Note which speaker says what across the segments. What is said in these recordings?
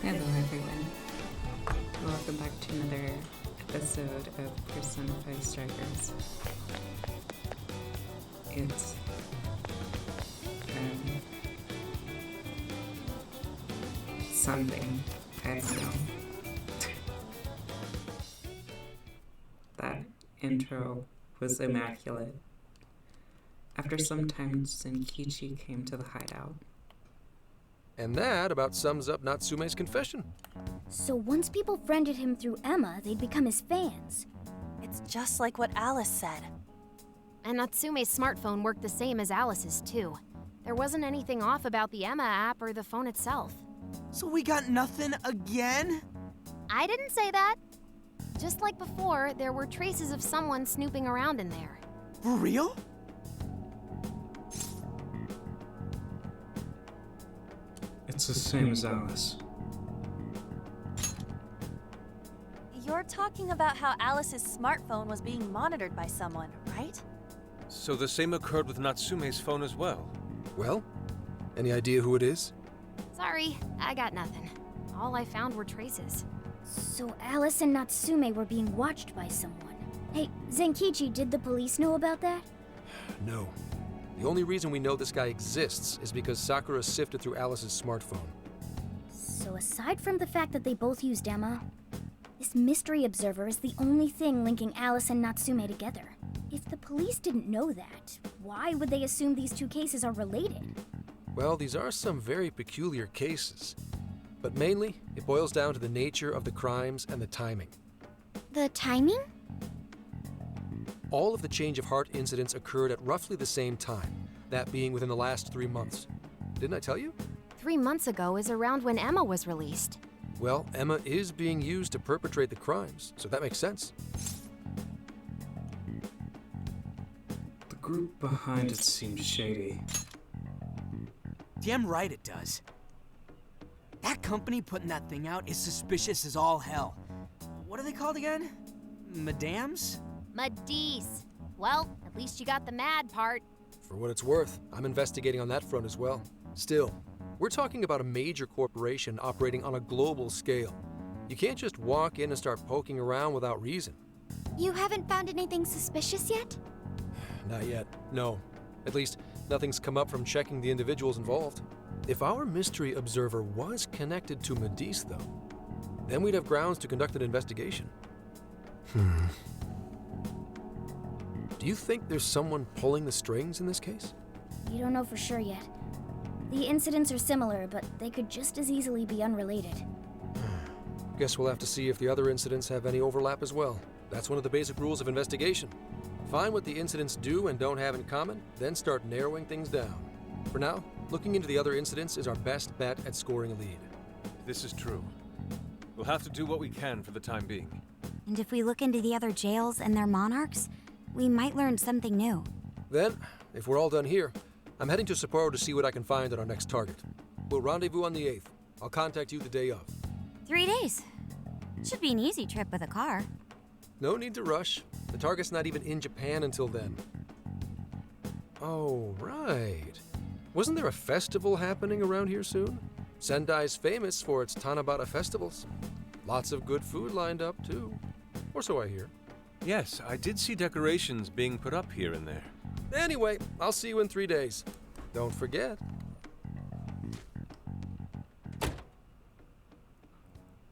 Speaker 1: Hello everyone. Welcome back to another episode of Persona 5 Strikers. It's Sunday, as you know. That intro was immaculate. After some time, Zenkichi came to the hideout.
Speaker 2: And that about sums up Natsume's confession.
Speaker 3: So once people friended him through Emma, they'd become his fans.
Speaker 4: It's just like what Alice said.
Speaker 5: And Natsume's smartphone worked the same as Alice's, too. There wasn't anything off about the Emma app or the phone itself.
Speaker 6: So we got nothing again?
Speaker 5: I didn't say that. Just like before, there were traces of someone snooping around in there.
Speaker 6: For real?
Speaker 1: It's the same as Alice.
Speaker 4: You're talking about how Alice's smartphone was being monitored by someone, right?
Speaker 7: So the same occurred with Natsume's phone as well?
Speaker 2: Well, any idea who it is?
Speaker 5: Sorry, I got nothing. All I found were traces.
Speaker 3: So Alice and Natsume were being watched by someone. Hey, Zenkichi, did the police know about that?
Speaker 2: No. The only reason we know this guy exists is because Sakura sifted through Alice's smartphone.
Speaker 3: So aside from the fact that they both used Emma, this mystery observer is the only thing linking Alice and Natsume together. If the police didn't know that, why would they assume these two cases are related?
Speaker 2: Well, these are some very peculiar cases. But mainly, it boils down to the nature of the crimes and the timing.
Speaker 3: The timing?
Speaker 2: All of the change of heart incidents occurred at roughly the same time, that being within the last 3 months. Didn't I tell you?
Speaker 5: 3 months ago is around when Emma was released.
Speaker 2: Well, Emma is being used to perpetrate the crimes, so that makes sense.
Speaker 1: The group behind it seemed shady.
Speaker 6: Damn right it does. That company putting that thing out is suspicious as all hell. What are they called again? Madams?
Speaker 5: Madis. Well, at least you got the mad part.
Speaker 2: For what it's worth, I'm investigating on that front as well. Still, we're talking about a major corporation operating on a global scale. You can't just walk in and start poking around without reason.
Speaker 3: You haven't found anything suspicious yet?
Speaker 2: Not yet, no. At least, nothing's come up from checking the individuals involved. If our mystery observer was connected to Madis, though, then we'd have grounds to conduct an investigation. Do you think there's someone pulling the strings in this case?
Speaker 3: You don't know for sure yet. The incidents are similar, but they could just as easily be unrelated.
Speaker 2: Guess we'll have to see if the other incidents have any overlap as well. That's one of the basic rules of investigation. Find what the incidents do and don't have in common, then start narrowing things down. For now, looking into the other incidents is our best bet at scoring a lead.
Speaker 7: This is true. We'll have to do what we can for the time being.
Speaker 8: And if we look into the other jails and their monarchs, we might learn something new.
Speaker 2: Then, if we're all done here, I'm heading to Sapporo to see what I can find at our next target. We'll rendezvous on the 8th. I'll contact you the day of.
Speaker 8: 3 days. Should be an easy trip with a car.
Speaker 2: No need to rush. The target's not even in Japan until then. Oh, right. Wasn't there a festival happening around here soon? Sendai's famous for its Tanabata festivals. Lots of good food lined up, too. Or so I hear.
Speaker 7: Yes, I did see decorations being put up here and there.
Speaker 2: Anyway, I'll see you in 3 days. Don't forget.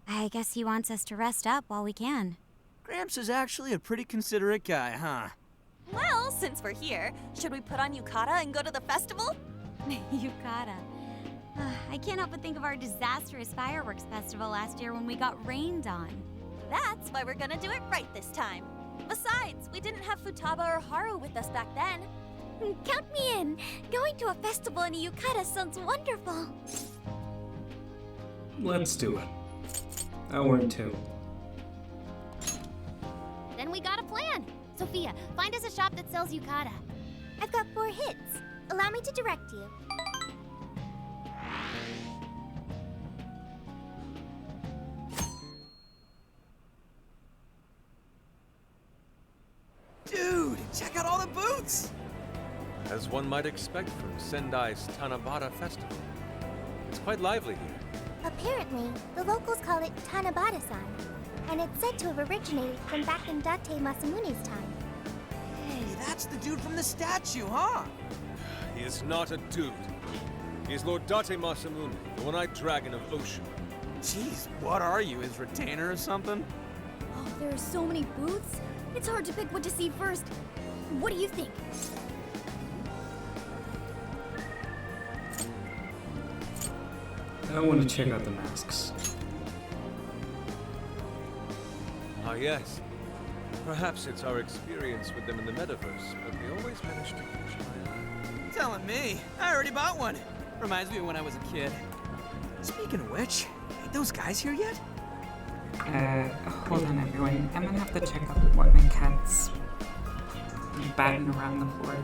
Speaker 8: I guess he wants us to rest up while we can.
Speaker 6: Gramps is actually a pretty considerate guy, huh?
Speaker 4: Well, since we're here, should we put on yukata and go to the festival?
Speaker 8: Yukata. I can't help but think of our disastrous fireworks festival last year when we got rained on.
Speaker 4: That's why we're gonna do it right this time. Besides, we didn't have Futaba or Haru with us back then.
Speaker 3: Count me in! Going to a festival in a yukata sounds wonderful!
Speaker 1: Let's do it. I want to.
Speaker 5: Then we got a plan. Sophia, find us a shop that sells yukata.
Speaker 3: I've got 4 hits. Allow me to direct you.
Speaker 6: Dude, check out all the booths!
Speaker 7: As one might expect from Sendai's Tanabata Festival. It's quite lively here.
Speaker 9: Apparently, the locals call it Tanabata-san, and it's said to have originated from back in Date Masamune's time.
Speaker 6: Hey, that's the dude from the statue, huh?
Speaker 7: He is not a dude. He is Lord Date Masamune, the one-eyed dragon of Ocean.
Speaker 6: Jeez, what are you, his retainer or something?
Speaker 3: Oh, there are so many booths. It's hard to pick what to see first. What do you think?
Speaker 1: I want to check out the masks.
Speaker 7: Ah, yes. Perhaps it's our experience with them in the metaverse, but they always manage to catch my eye.
Speaker 6: Telling me. I already bought one. Reminds me of when I was a kid. Speaking of which, ain't those guys here yet?
Speaker 1: Hold on everyone. I'm gonna have to check out what my cat's batting around the floor.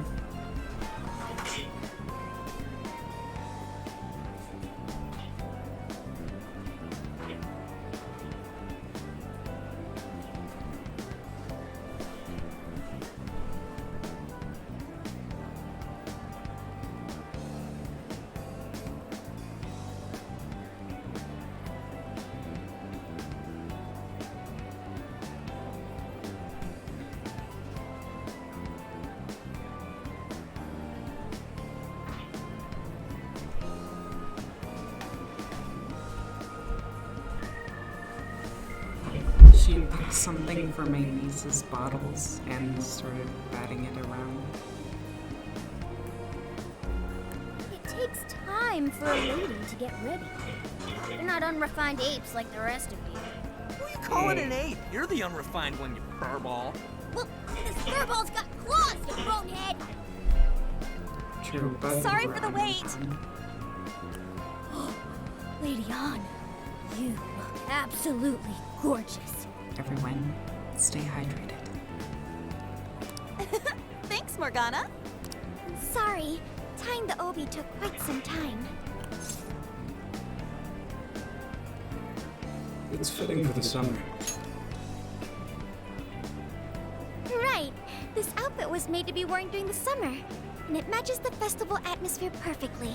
Speaker 1: She picked something from my niece's bottles and started batting it around.
Speaker 3: It takes time for a lady to get ready. They're not unrefined apes like the rest of you.
Speaker 6: Who you calling an ape? You're the unrefined one, you furball.
Speaker 3: Well, this furball's got claws, you bonehead!
Speaker 1: True, but
Speaker 4: Sorry for the wait.
Speaker 3: Lady Ann, you look absolutely gorgeous.
Speaker 1: Everyone, stay hydrated.
Speaker 4: Thanks, Morgana.
Speaker 9: Sorry, tying the obi took quite some time.
Speaker 1: It's fitting for the summer.
Speaker 9: Right, this outfit was made to be worn during the summer, and it matches the festival atmosphere perfectly.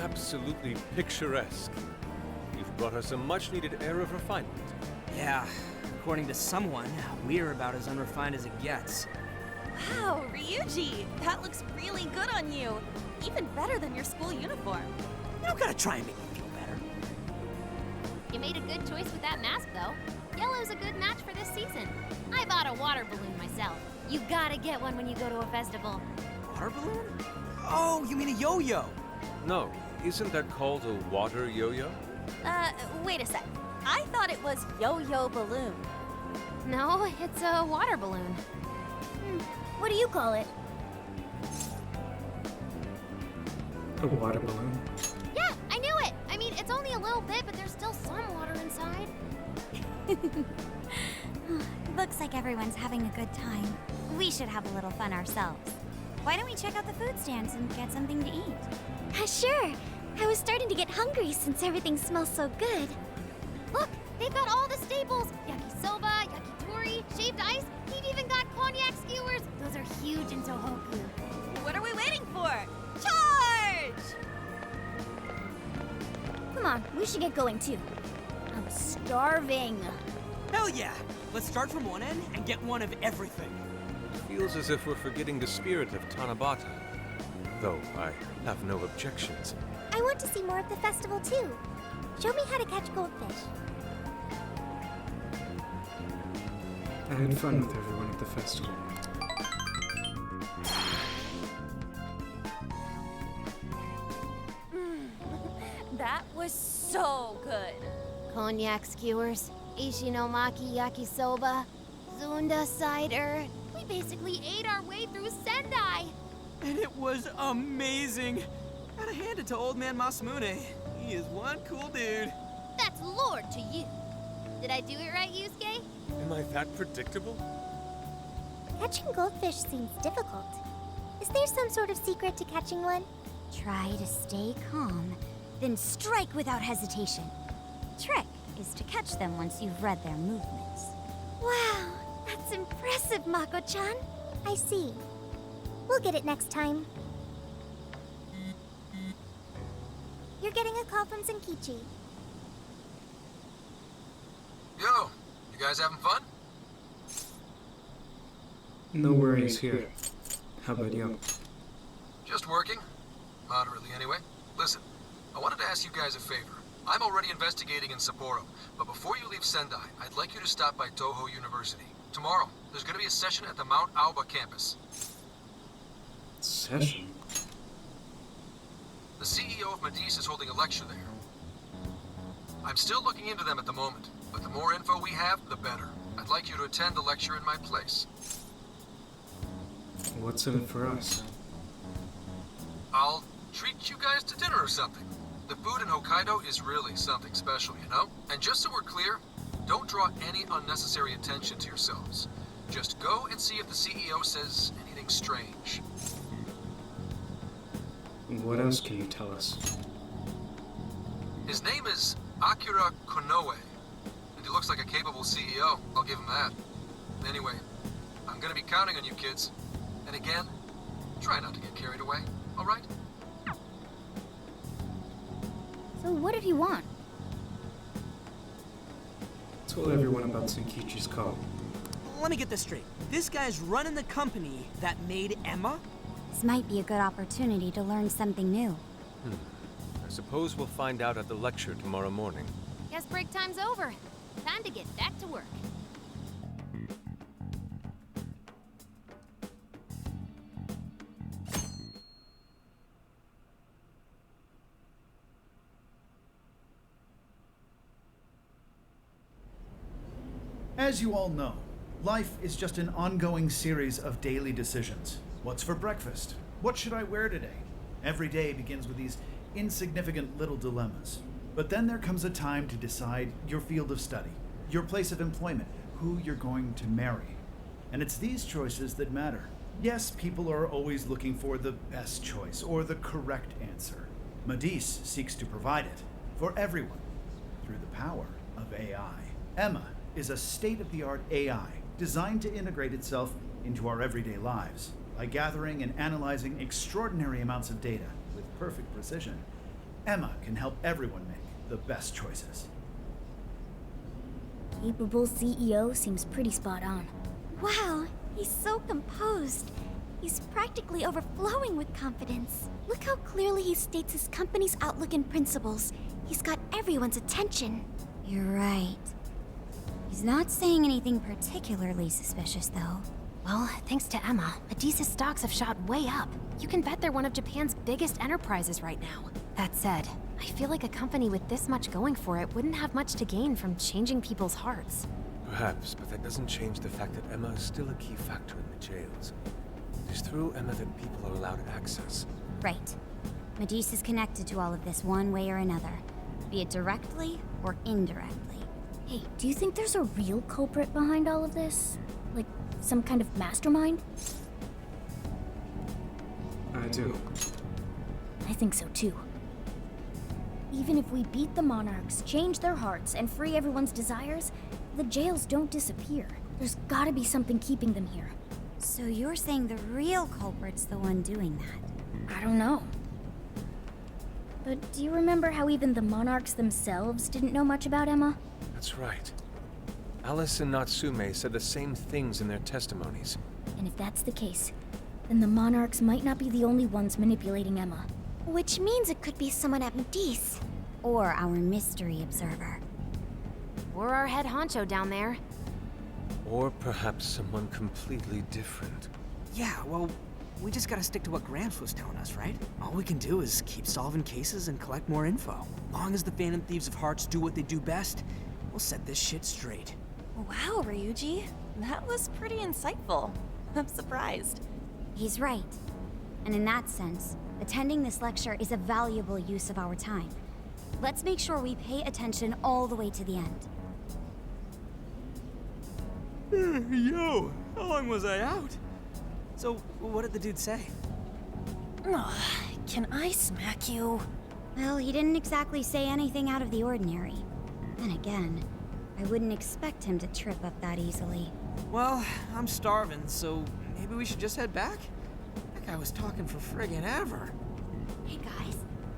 Speaker 7: Absolutely picturesque. You've brought us a much-needed air of refinement.
Speaker 6: Yeah, according to someone, we're about as unrefined as it gets.
Speaker 4: Wow, Ryuji, that looks really good on you. Even better than your school uniform.
Speaker 6: You don't gotta try and make me feel better.
Speaker 5: You made a good choice with that mask, though. Yellow's a good match for this season. I bought a water balloon myself. You gotta get one when you go to a festival.
Speaker 6: Water balloon? Oh, you mean a yo-yo?
Speaker 7: No, isn't that called a water yo-yo?
Speaker 4: Wait a sec. I thought it was yo-yo balloon.
Speaker 5: No, it's a water balloon.
Speaker 3: What do you call it?
Speaker 1: A water balloon.
Speaker 5: Yeah, I knew it! I mean, it's only a little bit, but there's still some water inside.
Speaker 8: Looks like everyone's having a good time. We should have a little fun ourselves. Why don't we check out the food stands and get something to eat?
Speaker 9: Sure. I was starting to get hungry since everything smells so good.
Speaker 5: Look, they've got all the staples. Yakisoba, yakitori, shaved ice. He'd even got cognac skewers. Those are huge in Tohoku.
Speaker 4: What are we waiting for? Charge!
Speaker 3: Come on, we should get going too. I'm starving.
Speaker 6: Hell yeah! Let's start from one end and get one of everything.
Speaker 7: Feels as if we're forgetting the spirit of Tanabata. Though I have no objections.
Speaker 9: I want to see more of the festival too. Show me how to catch goldfish.
Speaker 1: I had fun with everyone at the festival.
Speaker 4: That was so good.
Speaker 5: Cognac skewers, Ishinomaki yakisoba, Zunda cider. We basically ate our way through Sendai.
Speaker 6: And it was amazing. Gotta hand it to old man Masamune. He is one cool dude.
Speaker 5: That's Lord to you. Did I do it right, Yusuke?
Speaker 7: Am I that predictable?
Speaker 9: Catching goldfish seems difficult. Is there some sort of secret to catching one?
Speaker 8: Try to stay calm, then strike without hesitation. Trick is to catch them once you've read their movements.
Speaker 9: Wow, that's impressive, Mako-chan. I see. We'll get it next time. You're getting a call from Zenkichi.
Speaker 2: guys having fun?
Speaker 1: No worries here. How about you?
Speaker 2: Just working. Moderately, anyway. Listen, I wanted to ask you guys a favor. I'm already investigating in Sapporo, but before you leave Sendai, I'd like you to stop by Toho University. Tomorrow, there's going to be a session at the Mount Aoba campus.
Speaker 1: Session?
Speaker 2: The CEO of Medice is holding a lecture there. I'm still looking into them at the moment, but the more info we have, the better. I'd like you to attend the lecture in my place.
Speaker 1: What's in it for us?
Speaker 2: I'll treat you guys to dinner or something. The food in Hokkaido is really something special, you know? And just so we're clear, don't draw any unnecessary attention to yourselves. Just go and see if the CEO says anything strange.
Speaker 1: What else can you tell us?
Speaker 2: His name is Akira Konoe, and he looks like a capable CEO, I'll give him that. Anyway, I'm gonna be counting on you kids. And again, try not to get carried away, alright?
Speaker 3: So what did he want?
Speaker 1: Told everyone about Tsukichi's call.
Speaker 6: Let me get this straight. This guy's running the company that made Emma?
Speaker 8: This might be a good opportunity to learn something new.
Speaker 7: I suppose we'll find out at the lecture tomorrow morning.
Speaker 5: Guess break time's over. Time to get back to work.
Speaker 10: As you all know, life is just an ongoing series of daily decisions. What's for breakfast? What should I wear today? Every day begins with these insignificant little dilemmas. But then there comes a time to decide your field of study, your place of employment, who you're going to marry. And it's these choices that matter. Yes, people are always looking for the best choice or the correct answer. Medice seeks to provide it for everyone through the power of AI. Emma is a state-of-the-art AI designed to integrate itself into our everyday lives. By gathering and analyzing extraordinary amounts of data with perfect precision, Emma can help everyone make the best choices.
Speaker 3: Capable CEO seems pretty spot on.
Speaker 9: Wow, he's so composed. He's practically overflowing with confidence. Look how clearly he states his company's outlook and principles. He's got everyone's attention.
Speaker 8: You're right. He's not saying anything particularly suspicious, though.
Speaker 5: Well, thanks to Emma, Medice's stocks have shot way up. You can bet they're one of Japan's biggest enterprises right now. That said, I feel like a company with this much going for it wouldn't have much to gain from changing people's hearts.
Speaker 7: Perhaps, but that doesn't change the fact that Emma is still a key factor in the jails. It is through Emma that people are allowed access.
Speaker 8: Right. Medice is connected to all of this one way or another, be it directly or indirectly.
Speaker 3: Hey, do you think there's a real culprit behind all of this? Like, some kind of mastermind?
Speaker 1: I do.
Speaker 3: I think so too. Even if we beat the Monarchs, change their hearts, and free everyone's desires, the jails don't disappear. There's gotta be something keeping them here.
Speaker 8: So you're saying the real culprit's the one doing that?
Speaker 3: I don't know. But do you remember how even the Monarchs themselves didn't know much about Emma?
Speaker 7: That's right. Alice and Natsume said the same things in their testimonies.
Speaker 3: And if that's the case, then the Monarchs might not be the only ones manipulating Emma.
Speaker 9: Which means it could be someone at Medice.
Speaker 8: Or our mystery observer.
Speaker 5: Or our head honcho down there.
Speaker 7: Or perhaps someone completely different.
Speaker 6: Yeah, well, we just gotta stick to what Gramps was telling us, right? All we can do is keep solving cases and collect more info. Long as the Phantom Thieves of Hearts do what they do best, we'll set this shit straight.
Speaker 4: Wow, Ryuji. That was pretty insightful. I'm surprised.
Speaker 8: He's right. And in that sense, attending this lecture is a valuable use of our time. Let's make sure we pay attention all the way to the end.
Speaker 6: Yo, how long was I out? So, what did the dude say?
Speaker 4: Can I smack you?
Speaker 8: Well, he didn't exactly say anything out of the ordinary. Then again, I wouldn't expect him to trip up that easily.
Speaker 6: Well, I'm starving, so maybe we should just head back? That guy was talking for friggin' ever.
Speaker 11: Hey guys,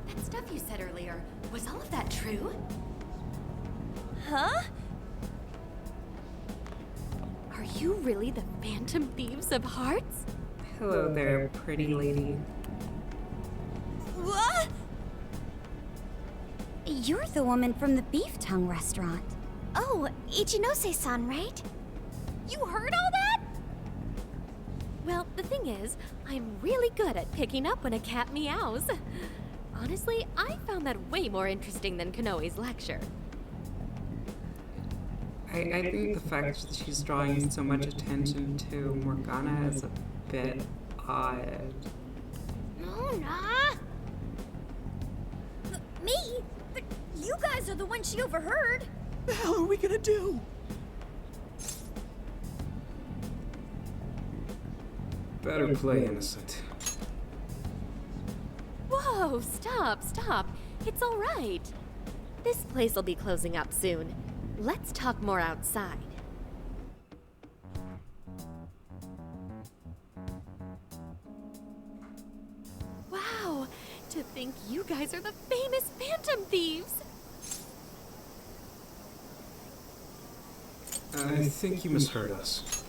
Speaker 11: that stuff you said earlier, was all of that true?
Speaker 4: Huh?
Speaker 12: really the Phantom Thieves of Hearts?
Speaker 1: Hello there, pretty lady.
Speaker 4: What?
Speaker 8: You're the woman from the Beef Tongue restaurant.
Speaker 9: Oh, Ichinose-san, right?
Speaker 12: You heard all that? Well, the thing is, I'm really good at picking up when a cat meows. Honestly, I found that way more interesting than Konoe's lecture.
Speaker 1: I think the fact that she's drawing so much attention to Morgana is a bit odd.
Speaker 3: Mona! Me? But you guys are the ones she overheard.
Speaker 6: The hell are we gonna do?
Speaker 2: Better play innocent.
Speaker 12: Whoa, stop. It's all right. This place will be closing up soon. Let's talk more outside. Wow, to think you guys are the famous Phantom Thieves.
Speaker 2: I think you misheard us.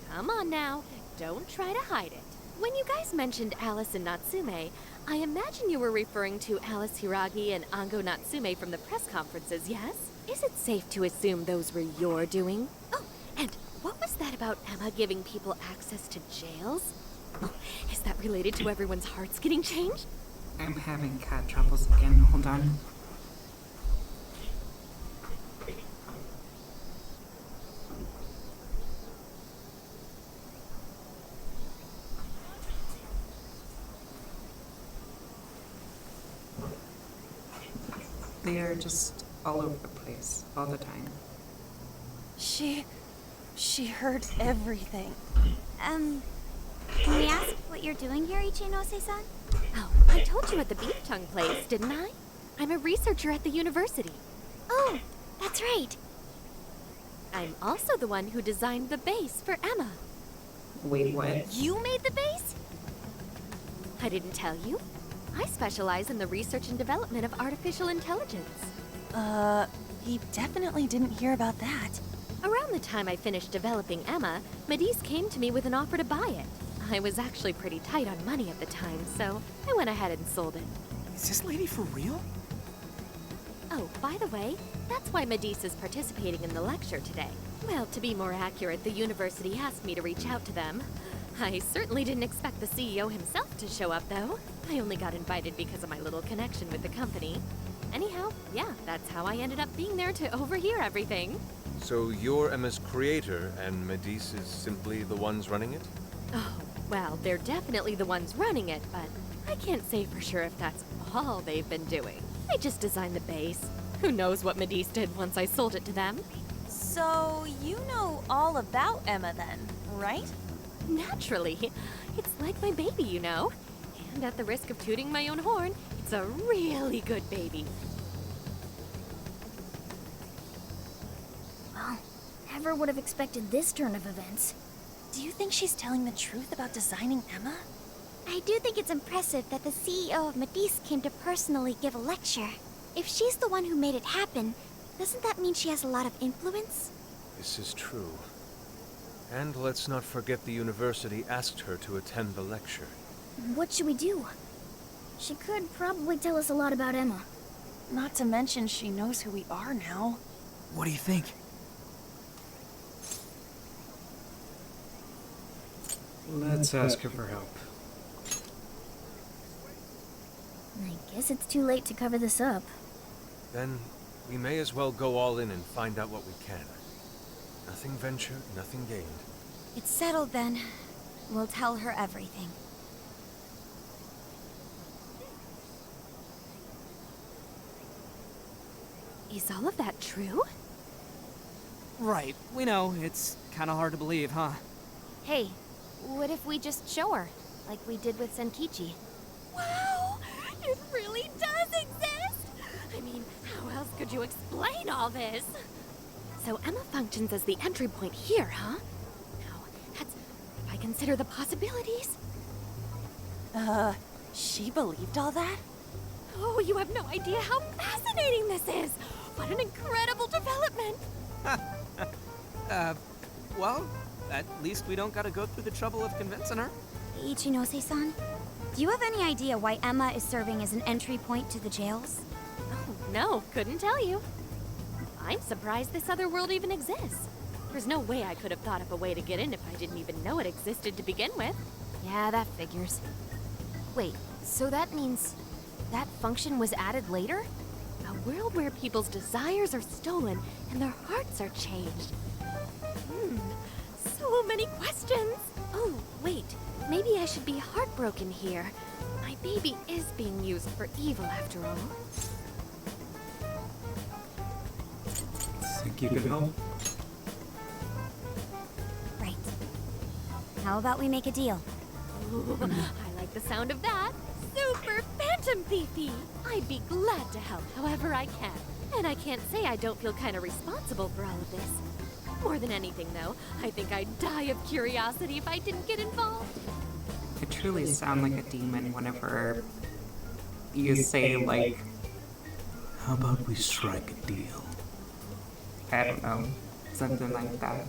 Speaker 12: Come on now, don't try to hide it. When you guys mentioned Alice and Natsume, I imagine you were referring to Alice Hiragi and Ango Natsume from the press conferences, yes? Is it safe to assume those were your doing? Oh, and what was that about Emma giving people access to jails? Oh, is that related to everyone's hearts getting changed?
Speaker 1: I'm having cat troubles again. Hold on. They are just all over the place, all the time.
Speaker 4: She heard everything.
Speaker 9: Can we ask what you're doing here, Ichinose-san?
Speaker 12: Oh, I told you at the Beef Tongue place, didn't I? I'm a researcher at the university.
Speaker 9: Oh, that's right.
Speaker 12: I'm also the one who designed the base for Emma.
Speaker 1: Wait, what?
Speaker 12: You made the base? I didn't tell you. I specialize in the research and development of artificial intelligence.
Speaker 4: He definitely didn't hear about that.
Speaker 12: Around the time I finished developing Emma, Medis came to me with an offer to buy it. I was actually pretty tight on money at the time, so I went ahead and sold it.
Speaker 6: Is this lady for real?
Speaker 12: Oh, by the way, that's why Medis is participating in the lecture today. Well, to be more accurate, the university asked me to reach out to them. I certainly didn't expect the CEO himself to show up, though. I only got invited because of my little connection with the company. Anyhow, yeah, that's how I ended up being there to overhear everything.
Speaker 7: So you're Emma's creator, and Medis is simply the ones running it?
Speaker 12: Oh, well, they're definitely the ones running it, but I can't say for sure if that's all they've been doing. I just designed the base. Who knows what Medis did once I sold it to them?
Speaker 4: So, you know all about Emma then, right?
Speaker 12: Naturally. It's like my baby, you know. And at the risk of tooting my own horn, it's a really good baby.
Speaker 3: Well, never would have expected this turn of events.
Speaker 4: Do you think she's telling the truth about designing Emma?
Speaker 9: I do think it's impressive that the CEO of Medis came to personally give a lecture. If she's the one who made it happen, doesn't that mean she has a lot of influence?
Speaker 7: This is true. And let's not forget the university asked her to attend the lecture.
Speaker 3: What should we do? She could probably tell us a lot about Emma.
Speaker 4: Not to mention she knows who we are now.
Speaker 6: What do you think?
Speaker 2: Let's ask her for help.
Speaker 3: I guess it's too late to cover this up.
Speaker 7: Then we may as well go all in and find out what we can. Nothing ventured, nothing gained.
Speaker 8: It's settled then. We'll tell her everything.
Speaker 12: Is all of that true?
Speaker 6: Right, we know. It's kind of hard to believe, huh?
Speaker 5: Hey, what if we just show her, like we did with Senkichi?
Speaker 12: Wow! It really does exist! I mean, how else could you explain all this? So Emma functions as the entry point here, huh? Now, that's... if I consider the possibilities...
Speaker 4: She believed all that?
Speaker 12: Oh, you have no idea how fascinating this is! What an incredible development!
Speaker 6: Well, at least we don't gotta go through the trouble of convincing her.
Speaker 9: Ichinose-san, do you have any idea why Emma is serving as an entry point to the jails?
Speaker 12: Oh, no, couldn't tell you. I'm surprised this other world even exists. There's no way I could have thought up a way to get in if I didn't even know it existed to begin with.
Speaker 5: Yeah, that figures. Wait, so that means that function was added later?
Speaker 12: A world where people's desires are stolen and their hearts are changed. So many questions. Oh, wait. Maybe I should be heartbroken here. My baby is being used for evil after all.
Speaker 1: Think you could help?
Speaker 9: Right. How about we make a deal?
Speaker 12: Ooh, I like the sound of that. Super Phantom Fifi! I'd be glad to help however I can. And I can't say I don't feel kind of responsible for all of this. More than anything, though, I think I'd die of curiosity if I didn't get involved.
Speaker 1: You truly sound like a demon whenever you say, like,
Speaker 13: How about we strike a deal?
Speaker 1: I don't know, something like that.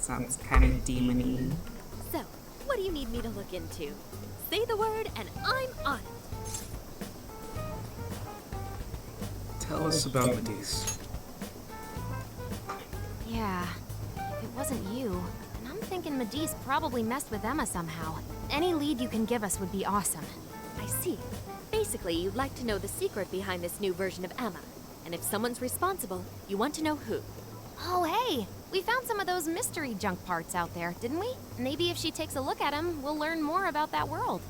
Speaker 1: Sounds kind of demon-y.
Speaker 12: So, what do you need me to look into? Say the word and I'm on it.
Speaker 13: Tell us about Matisse.
Speaker 5: Yeah, if it wasn't you, and I'm thinking Medivh probably messed with Emma somehow. Any lead you can give us would be awesome.
Speaker 12: I see. Basically, you'd like to know the secret behind this new version of Emma. And if someone's responsible, you want to know who.
Speaker 5: Oh, hey! We found some of those mystery junk parts out there, didn't we? Maybe if she takes a look at them, we'll learn more about that world.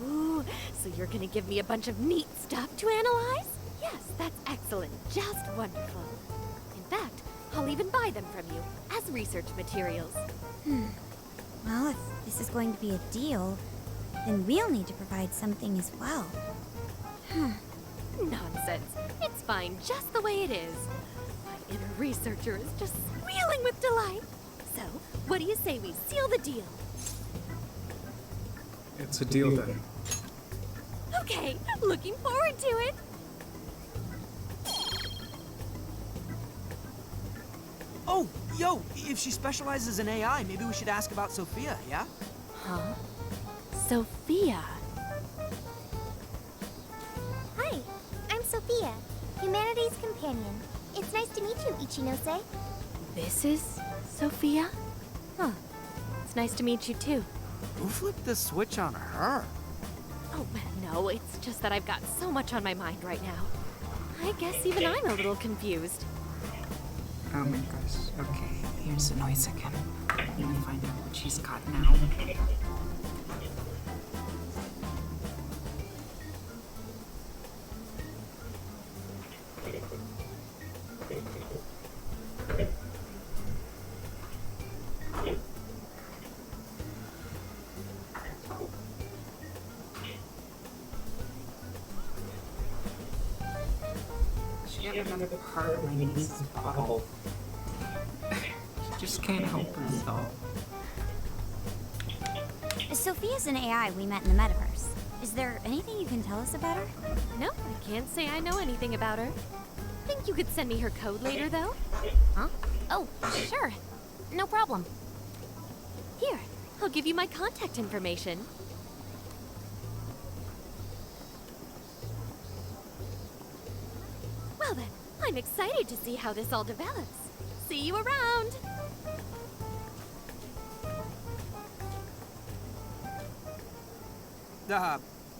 Speaker 12: Ooh, so you're gonna give me a bunch of neat stuff to analyze? Yes, that's excellent. Just wonderful. In fact, I'll even buy them from you as research materials.
Speaker 9: Well, if this is going to be a deal, then we'll need to provide something as well.
Speaker 12: Nonsense. It's fine just the way it is. My inner researcher is just squealing with delight. So, what do you say we seal the deal?
Speaker 13: It's a deal then.
Speaker 12: Okay, looking forward to it.
Speaker 6: Oh, yo, if she specializes in AI, maybe we should ask about Sophia, yeah?
Speaker 12: Huh? Sophia.
Speaker 9: Hi, I'm Sophia, Humanity's companion. It's nice to meet you, Ichinose.
Speaker 12: This is Sophia? Huh. It's nice to meet you too.
Speaker 6: Who flipped the switch on her?
Speaker 12: Oh, no, it's just that I've got so much on my mind right now. I guess even I'm a little confused.
Speaker 1: Oh my gosh. Okay, here's the noise again. Let me find out what she's got now. She had another part of my niece's bottle. She just can't help herself.
Speaker 9: Sophia's an AI we met in the metaverse. Is there anything you can tell us about her?
Speaker 12: No, I can't say I know anything about her. Think you could send me her code later, though?
Speaker 5: Huh? Oh, sure. No problem.
Speaker 12: Here, I'll give you my contact information. Well then, I'm excited to see how this all develops. See you around!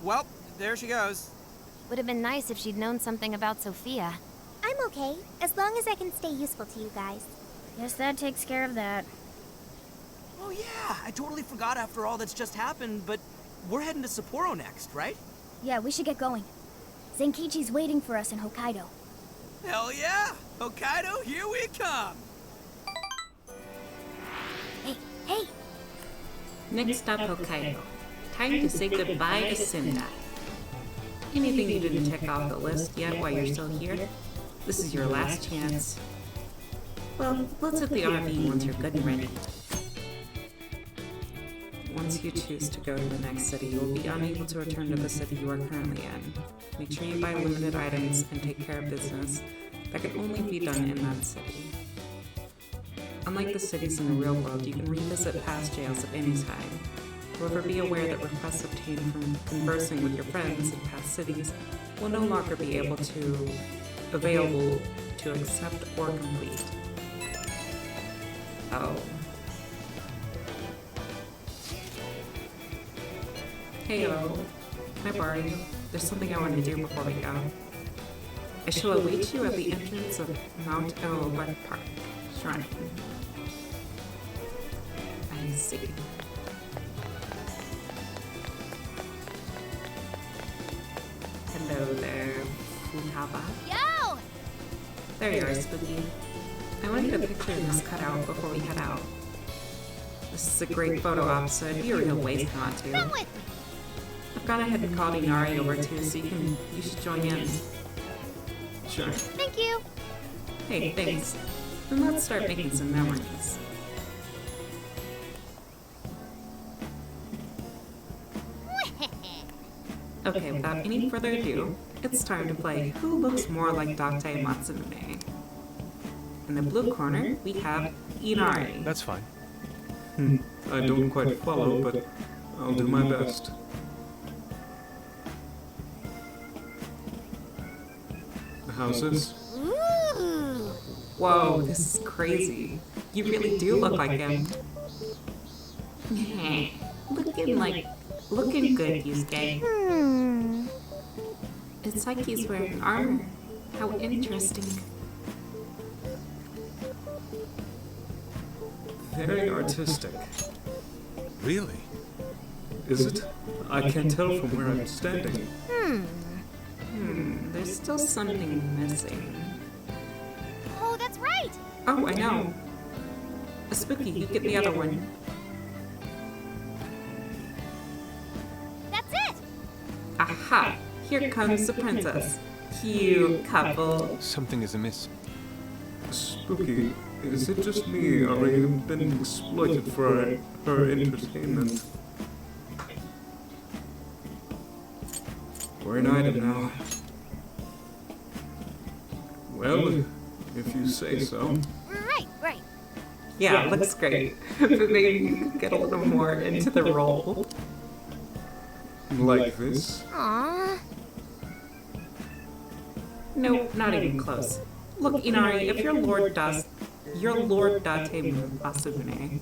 Speaker 6: Well, there she goes.
Speaker 5: Would have been nice if she'd known something about Sophia.
Speaker 9: I'm okay, as long as I can stay useful to you guys. Guess that takes care of that.
Speaker 6: Oh yeah, I totally forgot after all that's just happened, but we're heading to Sapporo next, right?
Speaker 3: Yeah, we should get going. Zenkichi's waiting for us in Hokkaido.
Speaker 6: Hell yeah! Hokkaido, here we come!
Speaker 3: Hey!
Speaker 1: Next stop, Hokkaido. Time to say goodbye to Sendai. Anything you didn't check off the list yet while you're still here? This is your last chance. Well, let's hit the RV once you're good and ready. Once you choose to go to the next city, you will be unable to return to the city you are currently in. Make sure you buy limited items and take care of business that can only be done in that city. Unlike the cities in the real world, you can revisit past jails at any time. However, be aware that requests obtained from conversing with your friends in past cities will no longer be available to accept or complete. Oh. Heyo. Can I borrow you? There's something I want to do before we go. I shall await you at the entrance of Mount Elwet Park Shrine. I see. Hello there, Futaba.
Speaker 9: Yo!
Speaker 1: There you are, Spooky. I wanted a picture of this cutout before we head out. This is a great photo op, so it'd be a real waste not to.
Speaker 9: Come with me.
Speaker 1: I've gone ahead and called Inari over too, so you should join in. Sure.
Speaker 9: Thank you.
Speaker 1: Hey, thanks. Then let's start making some memories. Okay, without any further ado, it's time to play Who Looks More Like Date Matsumune. In the blue corner, we have Inari.
Speaker 7: That's fine.
Speaker 13: I don't quite follow, but I'll do my best. How's this?
Speaker 9: Ooh.
Speaker 1: Whoa, this is crazy. You really do look like him. Looking good, Yusuke. It's like he's wearing armor. How interesting.
Speaker 13: Very artistic.
Speaker 7: Really?
Speaker 13: Is it? I can't tell from where I'm standing.
Speaker 1: There's still something missing.
Speaker 9: Oh, that's right.
Speaker 1: Oh, I know. Spooky, you get the other one.
Speaker 9: That's it.
Speaker 1: Aha! Here comes the princess. Cute couple.
Speaker 7: Something is amiss.
Speaker 13: Spooky, is it just me, or are you being exploited for her entertainment? We're an item now. Well, if you say so.
Speaker 9: Right.
Speaker 1: Yeah, looks great. But maybe you could get a little more into the role.
Speaker 13: Like this?
Speaker 9: Aww.
Speaker 1: Nope, not even close. Look, Inari, if you're Lord Date Matsumune,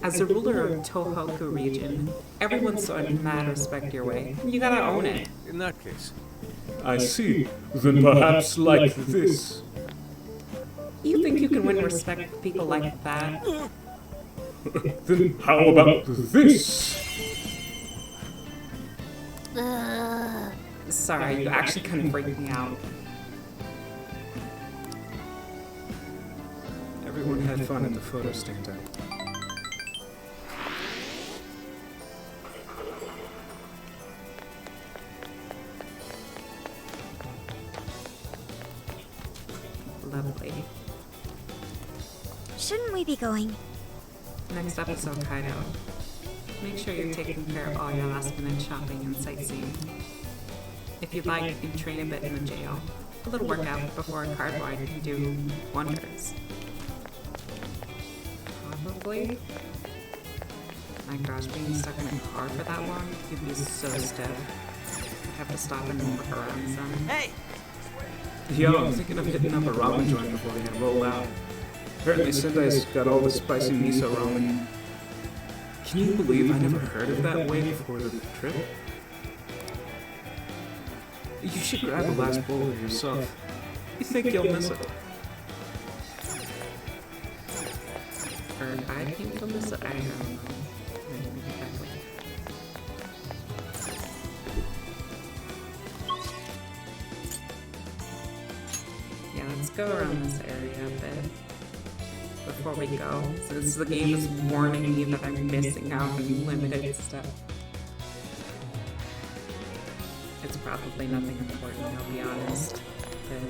Speaker 1: as the ruler of Tohoku region, everyone's showing mad respect your way. You gotta own it.
Speaker 7: In that case.
Speaker 13: I see. Then perhaps like this.
Speaker 1: You think you can win respect with people like that?
Speaker 13: Then how about this?
Speaker 1: Sorry, you actually kind of freaked me out.
Speaker 13: Everyone had fun at the photo stand.
Speaker 1: Lovely.
Speaker 8: Shouldn't we be going?
Speaker 1: Next up is Hokkaido. Make sure you're taking care of all your last-minute shopping and sightseeing. If you'd like, you can train a bit in the jail. A little workout before a card ride can do wonders. Probably. My gosh, being stuck in a car for that long, you'd be so stiff. I'd have to stop and walk around some.
Speaker 6: Hey!
Speaker 13: Yeah, I'm thinking of hitting up a ramen joint before we roll out. Apparently Sendai's got all the spicy miso ramen. Can you believe I never heard of that way before the trip? You should grab the last bowl of yourself. You think you'll miss it?
Speaker 1: Or I think you'll miss it, I don't know. Exactly. Yeah, let's go around this area a bit before we go, since the game is warning me that I'm missing out on limited stuff. It's probably nothing important, I'll be honest. But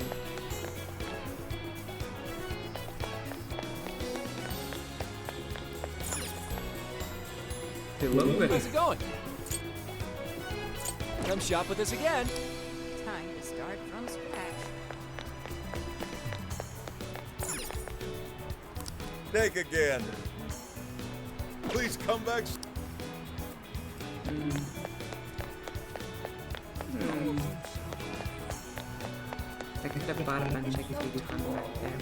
Speaker 13: Hello there.
Speaker 6: How's it going? Come shop with us again.
Speaker 1: time to start from scratch.
Speaker 14: Snake again. Please come back.
Speaker 1: I could have bought a bunch of Q-Ton back there.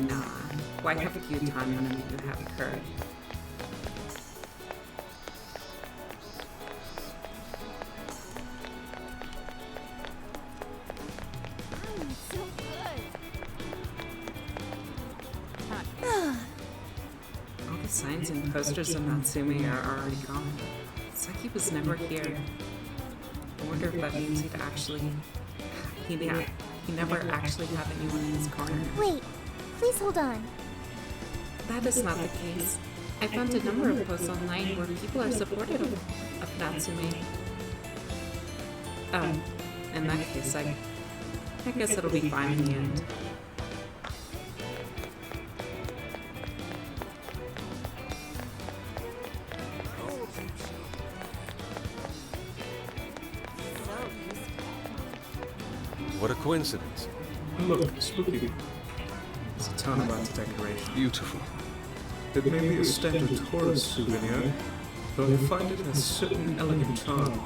Speaker 1: Nah. Why have a Q-Ton when you have Curd? All the signs and posters of Natsume are already gone. It's like he was never here. I wonder if that means he never actually had anyone in his corner.
Speaker 9: Wait, please hold on.
Speaker 1: That is not the case. I found a number of posts online where people are supportive of Natsume. Oh, in that case, I guess it'll be fine in the end.
Speaker 7: What a coincidence.
Speaker 13: Look, spooky. It's a Tanabata decoration.
Speaker 7: Beautiful.
Speaker 13: It may be a standard tourist souvenir, though I find it has certain elegant charm.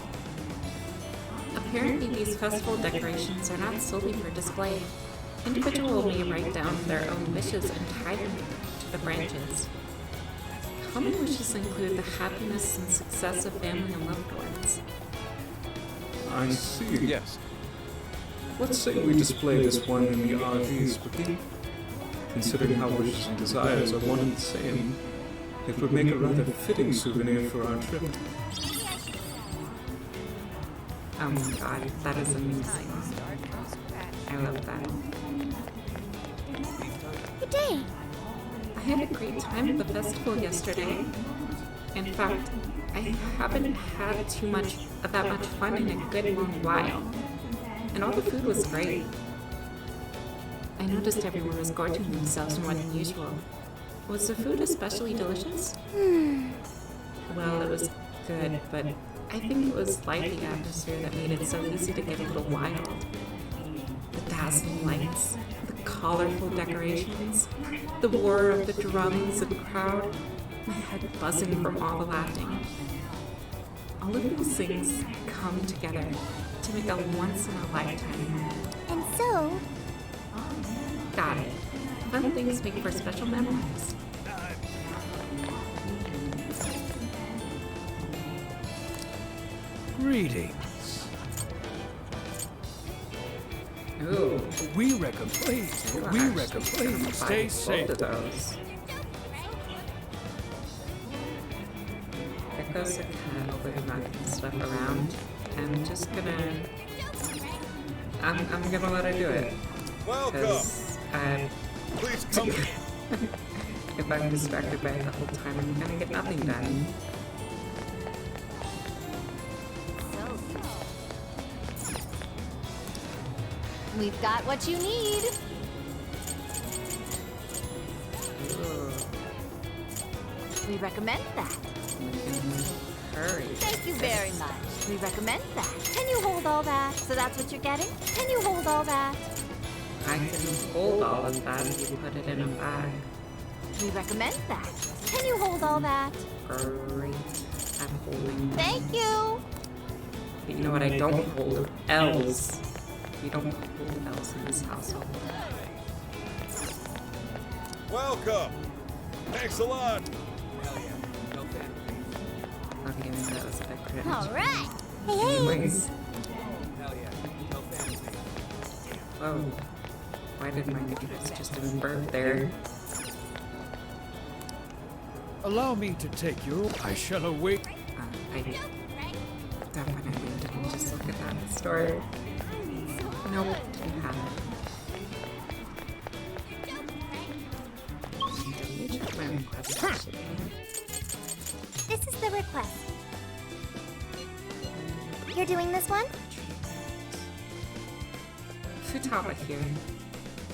Speaker 1: Apparently, these festival decorations are not solely for display. Individuals may write down their own wishes and tie them to the branches. Common wishes include the happiness and success of family and loved ones.
Speaker 13: I see.
Speaker 7: Yes.
Speaker 13: Let's say we display this one in the RV, Spooky. Considering how wishes and desires are one and the same, it would make a rather fitting souvenir for our trip.
Speaker 1: Oh my god, that is amazing. I love that.
Speaker 9: Good day.
Speaker 1: I had a great time at the festival yesterday. In fact, I haven't had that much fun in a good long while. And all the food was great. I noticed everyone was gorging themselves more than usual. Was the food especially delicious? Well, it was good, but I think it was like the atmosphere that made it so easy to get a little wild. The dazzling lights, the colorful decorations, the whir of the drums and crowd, my head buzzing from all the laughing. All of these things come together to make a once-in-a-lifetime.
Speaker 9: And so...
Speaker 1: Got it. Fun things make for special memories.
Speaker 15: Greetings.
Speaker 1: Ooh.
Speaker 15: We recommend, please. Stay safe.
Speaker 1: There goes a cat with knocking stuff around. I'm just gonna... I'm gonna let her do it. Because
Speaker 14: Please come.
Speaker 1: if I'm distracted by it the whole time, I'm gonna get nothing done.
Speaker 8: We've got what you need. We recommend that.
Speaker 1: Hurry.
Speaker 8: Thank you very much. We recommend that. Can you hold all that? So that's what you're getting? Can you hold all that?
Speaker 1: I can hold all of that if you put it in a bag.
Speaker 8: We recommend that. Can you hold all that?
Speaker 1: Great. I'm holding.
Speaker 8: Thank you.
Speaker 1: But you know what I don't hold? L's. We don't hold L's in this household.
Speaker 14: Welcome. Thanks a lot.
Speaker 1: Okay, maybe that was a bit cringe.
Speaker 9: All right. Hey,
Speaker 1: Anyways. Whoa. Why did my interest just invert there?
Speaker 15: Allow me to take you. I shall await.
Speaker 1: I definitely didn't just look at that story. Nope, didn't have it. Let me check my request actually.
Speaker 9: This is the request. You're doing this one?
Speaker 1: Futaba here.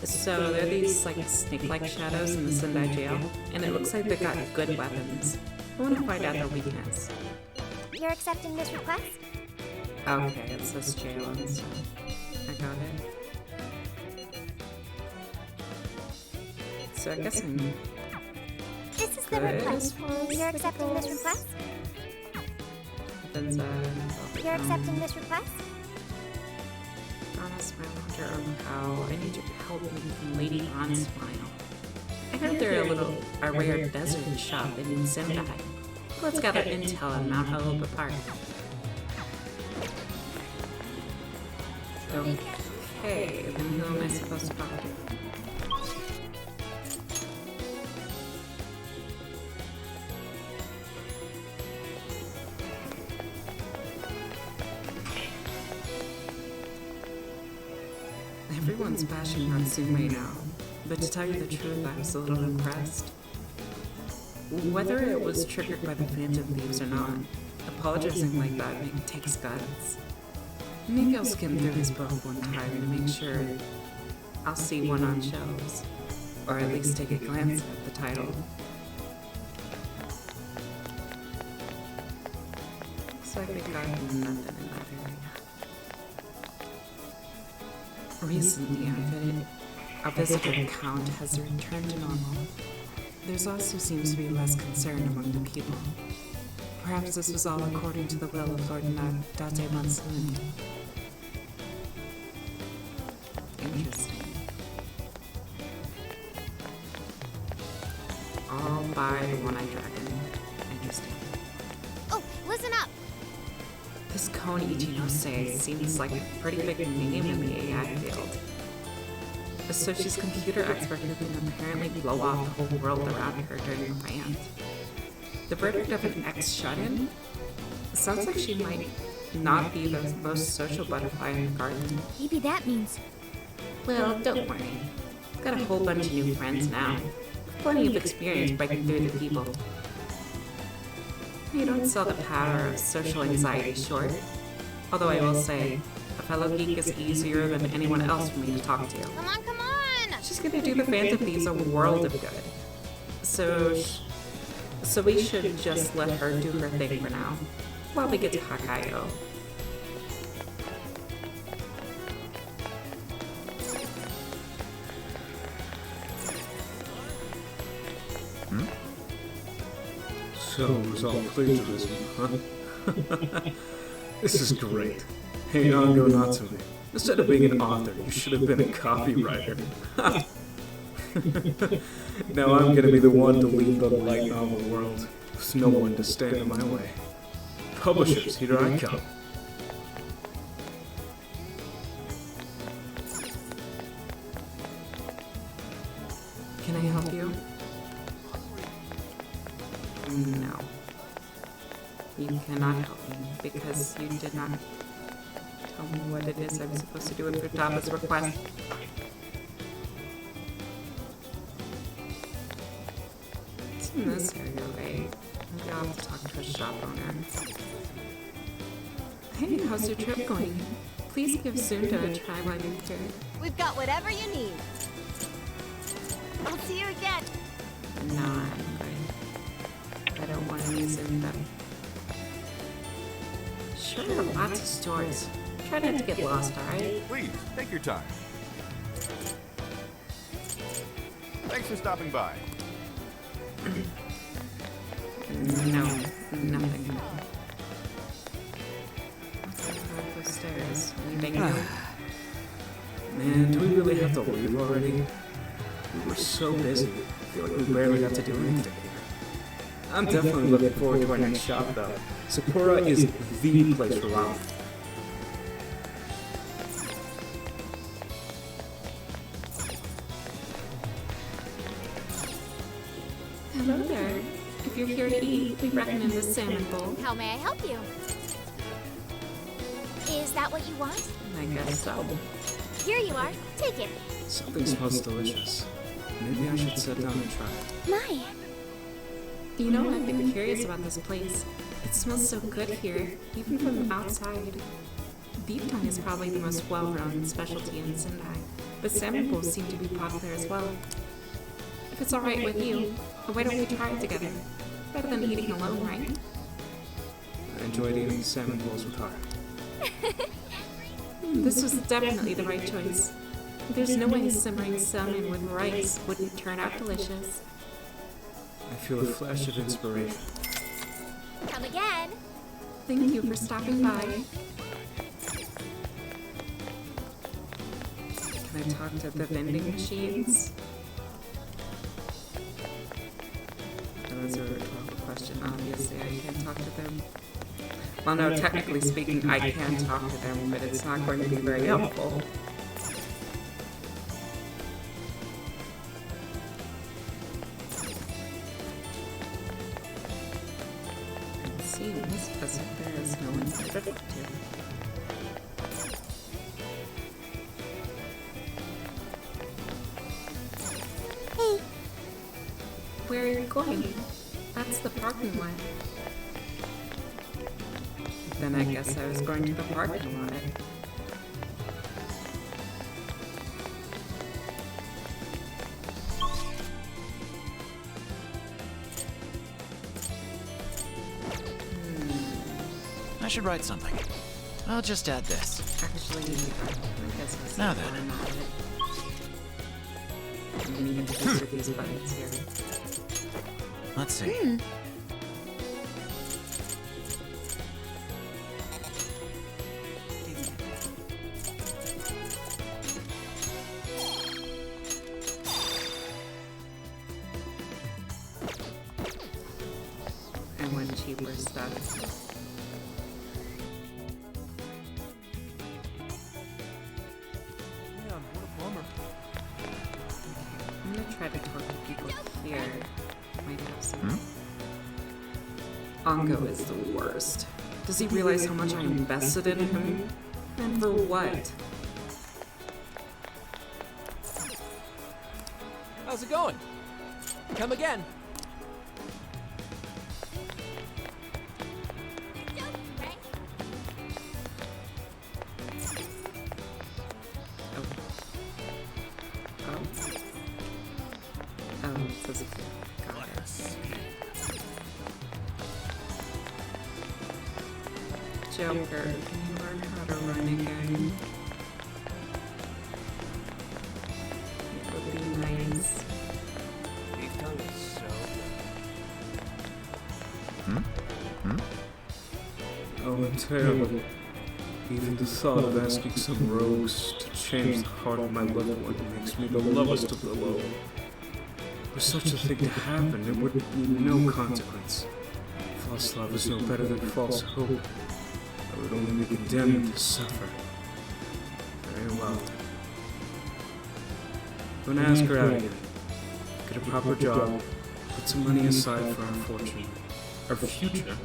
Speaker 1: So there are these like snake-like shadows in the Sendai jail, and it looks like they got good weapons. I want to find out their weakness.
Speaker 9: You're accepting this request?
Speaker 1: Okay, it says jail and stuff. I got it. so I guess I'm
Speaker 9: This is the
Speaker 1: good as
Speaker 9: request.
Speaker 1: far as
Speaker 9: You're accepting this request? You're accepting this request?
Speaker 1: Honest Smile Hunter How I need your help from Lady On Smile. I heard they're a rare desert shop in Sendai. Let's gather intel and Mount Alopa Park. Okay, then who am I supposed to talk to? Everyone's bashing Natsume now, but to tell you the truth, I was a little impressed. Whether it was triggered by the Phantom Thieves or not, apologizing like that takes guts. Maybe I'll skim through this book one time to make sure I'll see one on shelves, or at least take a glance at the title. Looks like we got nothing in that area. Recently, our visitor count has returned to normal. There's also seems to be less concern among the people. Perhaps this was all according to the will of Lord Date Monsoon. Interesting. All by the One-Eyed Dragon. Interesting.
Speaker 9: Oh, listen up!
Speaker 1: This Koni Ichinose seems like a pretty big name in the AI field. So she's a computer expert who can apparently blow off the whole world around her during a rant. The verdict of an ex-shut-in? Sounds like she might not be the most social butterfly in the garden.
Speaker 3: Maybe that means...
Speaker 1: Well, don't worry. I've got a whole bunch of new friends now. Plenty of experience breaking through the people. You don't sell the power of social anxiety short. Although I will say, a fellow geek is easier than anyone else for me to talk to.
Speaker 9: Come on, come on!
Speaker 1: She's gonna do the Phantom Thieves a world of good. So we should just let her do her thing for now, while we get to Hokkaido.
Speaker 13: So it was all plagiarism, huh? This is great. Hey, Ango Natsume. Instead of being an author, you should have been a copywriter. Now I'm gonna be the one to lead the light novel world, with no one to stand in my way. Publishers, here I come.
Speaker 1: Can I help you? No. You cannot help me because you did not tell me what it is I'm supposed to do with Futaba's request. It's in this area, right? Maybe I'll have to talk to a shop owner. Hey, how's your trip going? Please give Sunda a try while you're here.
Speaker 4: We've got whatever you need. I'll see you again.
Speaker 1: No, I'm good. I don't want to use Sunda. Sure, there are lots of stores. Try not to get lost, alright?
Speaker 14: Please, take your time. Thanks for stopping by.
Speaker 1: No, nothing. Those stairs. Anything new?
Speaker 13: Man, do we really have to leave already? We were so busy. I feel like we barely got to do anything. I'm definitely looking forward to our next shop, though. Sakura is the place for ramen.
Speaker 1: Hello there. If you're here to eat, we recommend the salmon bowl.
Speaker 9: How may I help you? Is that what you want?
Speaker 1: I guess so.
Speaker 9: Here you are. Take it.
Speaker 13: Something smells delicious. Maybe I should sit down and try it.
Speaker 9: My.
Speaker 1: You know, I've been curious about this place. It smells so good here, even from outside. Beef tongue is probably the most well-known specialty in Sendai, but salmon bowls seem to be popular as well. If it's alright with you, why don't we try it together? Better than eating alone, right?
Speaker 13: I enjoyed eating salmon bowls with her.
Speaker 1: This was definitely the right choice. There's no way simmering salmon with rice wouldn't turn out delicious.
Speaker 13: I feel a flash of inspiration.
Speaker 9: Come again.
Speaker 1: Thank you for stopping by. Can I talk to the vending machines? That was a rhetorical question. Obviously, I can't talk to them. Well, no, technically speaking, I can talk to them, but it's not going to be very helpful. See, this visit there is no one to talk to.
Speaker 9: Hey.
Speaker 1: Where are you going? That's the parking lot. Then I guess I was going to the parking lot.
Speaker 16: I should write something. I'll just add this.
Speaker 1: Actually, I guess I
Speaker 16: Now then.
Speaker 1: I'm gonna need to visit these buttons here.
Speaker 16: Let's see.
Speaker 1: I want cheaper stuff. I'm gonna try to talk to people here. Might have some. Ango is the worst. Does he realize how much I invested in him? And for what?
Speaker 17: How's it going? Come again. Joker, can you learn how to run again? It would be nice.
Speaker 7: Beef tongue is so
Speaker 13: Oh, terrible. Even the thought of asking some rogues to change the heart of my loved one makes me the lowest of the low. For such a thing to happen, there would be no consequence. False love is no better than false hope. I would only be condemned to suffer. Very well. I'm gonna ask her out again. Get a proper job. Put some money aside for our fortune. Our future.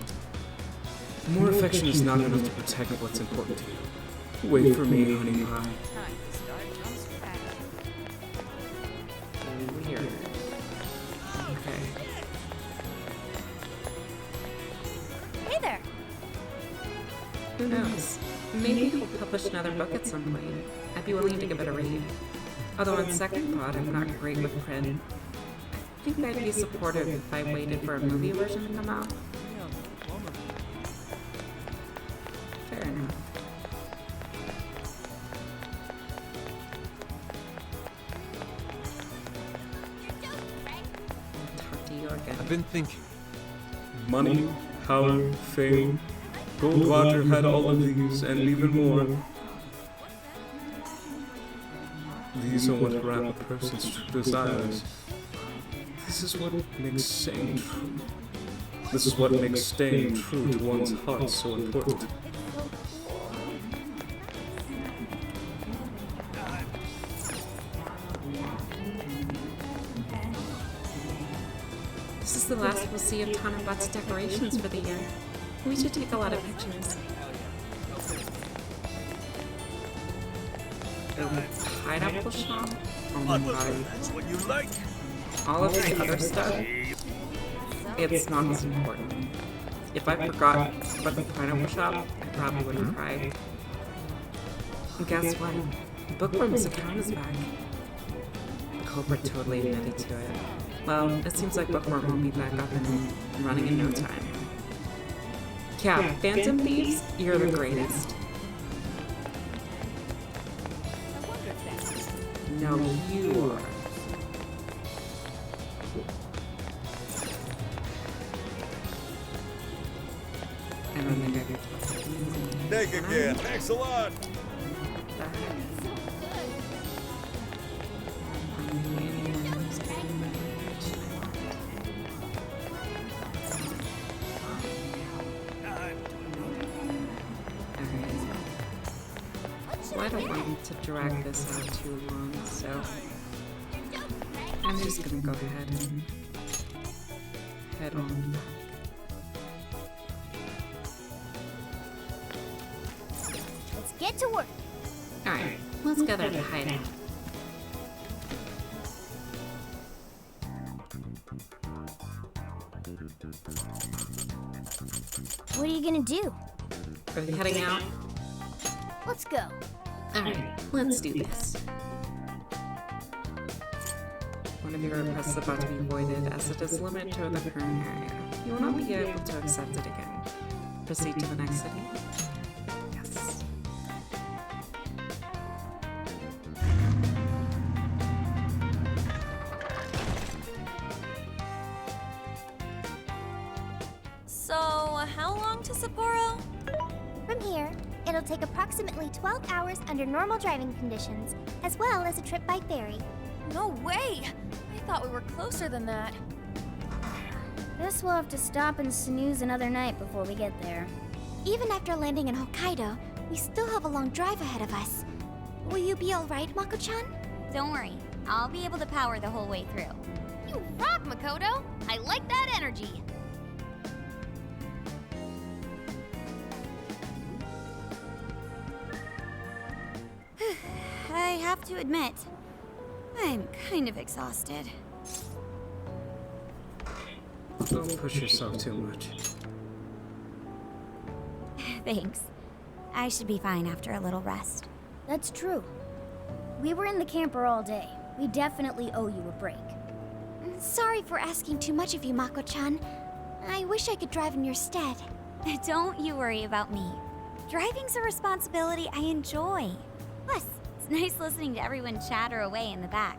Speaker 13: More affection is not enough to protect what's important to you. Wait for me, honey pie.
Speaker 1: Weird. Okay.
Speaker 4: Hey there.
Speaker 1: Who knows? Maybe he'll publish another book at some point. I'd be willing to give it a read. Although on second thought, I'm not great with print. I think I'd be supportive if I waited for a movie version to come out. Fair enough. Talk to you again.
Speaker 7: I've been thinking.
Speaker 13: Money, power, fame. Goldwater had all of these and even more. These are what wrap a person's true desires. This is what makes staying true. This is what makes staying true to one's heart so important.
Speaker 1: This is the last we'll see of Tanabut's decorations for the year. We should take a lot of pictures. The pineapple shop? Oh my god.
Speaker 14: That's what you like.
Speaker 1: All of the other stuff, it's not as important. If I forgot about the pineapple shop, I probably would have cried. And guess what? Bookworm's account is back. The culprit totally admitted to it. Well, it seems like Bookworm will be back up and running in no time. Yeah, Phantom Thieves, you're the greatest. No, you are. I don't think I could trust it.
Speaker 14: Nick again. Thanks a lot.
Speaker 1: Well, I don't want to drag this out too long, so I'm just gonna go ahead and head on.
Speaker 3: Let's get to work.
Speaker 1: Alright, let's gather the hideout.
Speaker 3: What are you gonna do?
Speaker 1: Are we heading out?
Speaker 3: Let's go.
Speaker 1: Alright, let's do this. One of your requests is about to be voided as it is limited to the current area. You will not be able to accept it again. Proceed to the next city. Yes.
Speaker 4: So, how long to Sapporo?
Speaker 9: From here, it'll take approximately 12 hours under normal driving conditions, as well as a trip by ferry.
Speaker 4: No way! I thought we were closer than that.
Speaker 3: Guess we'll have to stop and snooze another night before we get there.
Speaker 9: Even after landing in Hokkaido, we still have a long drive ahead of us. Will you be alright, Mako-chan?
Speaker 8: Don't worry, I'll be able to power the whole way through.
Speaker 5: You rock, Makoto! I like that energy!
Speaker 8: I have to admit, I'm kind of exhausted.
Speaker 13: Don't push yourself too much.
Speaker 8: Thanks. I should be fine after a little rest.
Speaker 3: That's true. We were in the camper all day. We definitely owe you a break.
Speaker 9: Sorry for asking too much of you, Mako-chan. I wish I could drive in your stead.
Speaker 8: Don't you worry about me. Driving's a responsibility I enjoy. Plus, it's nice listening to everyone chatter away in the back.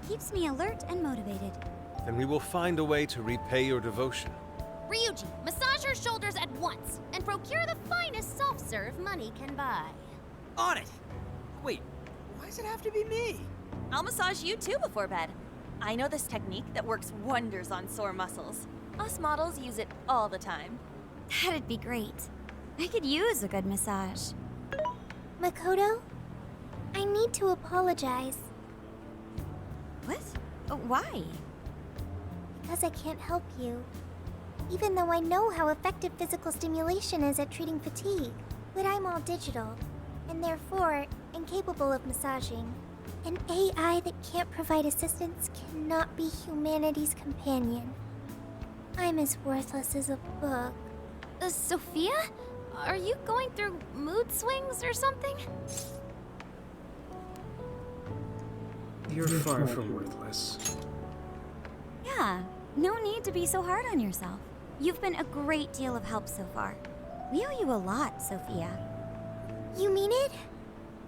Speaker 8: Keeps me alert and motivated.
Speaker 7: Then we will find a way to repay your devotion.
Speaker 5: Ryuji, massage her shoulders at once and procure the finest self-serve money can buy.
Speaker 6: On it! Wait, why does it have to be me?
Speaker 4: I'll massage you too before bed. I know this technique that works wonders on sore muscles. Us models use it all the time.
Speaker 8: That'd be great. I could use a good massage.
Speaker 9: Makoto, I need to apologize.
Speaker 8: What? Why?
Speaker 9: Because I can't help you. Even though I know how effective physical stimulation is at treating fatigue. But I'm all digital, and therefore incapable of massaging. An AI that can't provide assistance cannot be humanity's companion. I'm as worthless as a book.
Speaker 5: Sophia? Are you going through mood swings or something?
Speaker 13: You're far from worthless.
Speaker 8: Yeah, no need to be so hard on yourself. You've been a great deal of help so far. We owe you a lot, Sophia.
Speaker 9: You mean it?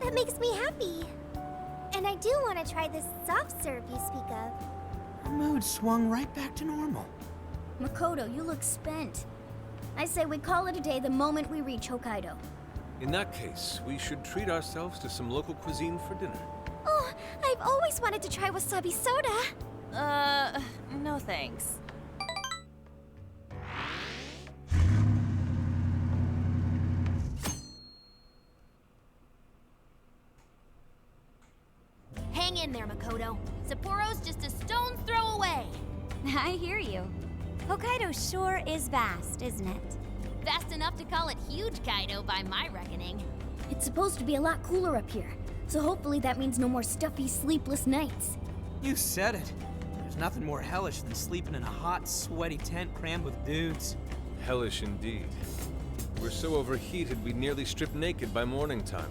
Speaker 9: That makes me happy. And I do want to try this soft serve you speak of.
Speaker 6: Her mood swung right back to normal.
Speaker 3: Makoto, you look spent. I say we call it a day the moment we reach Hokkaido.
Speaker 7: In that case, we should treat ourselves to some local cuisine for dinner.
Speaker 9: Oh, I've always wanted to try wasabi soda.
Speaker 4: No thanks.
Speaker 5: Hang in there, Makoto. Sapporo's just a stone's throw away.
Speaker 8: I hear you. Hokkaido sure is vast, isn't it?
Speaker 5: Vast enough to call it huge, Kaido, by my reckoning.
Speaker 3: It's supposed to be a lot cooler up here, so hopefully that means no more stuffy, sleepless nights.
Speaker 6: You said it. There's nothing more hellish than sleeping in a hot, sweaty tent crammed with dudes.
Speaker 7: Hellish indeed. We're so overheated we nearly stripped naked by morning time.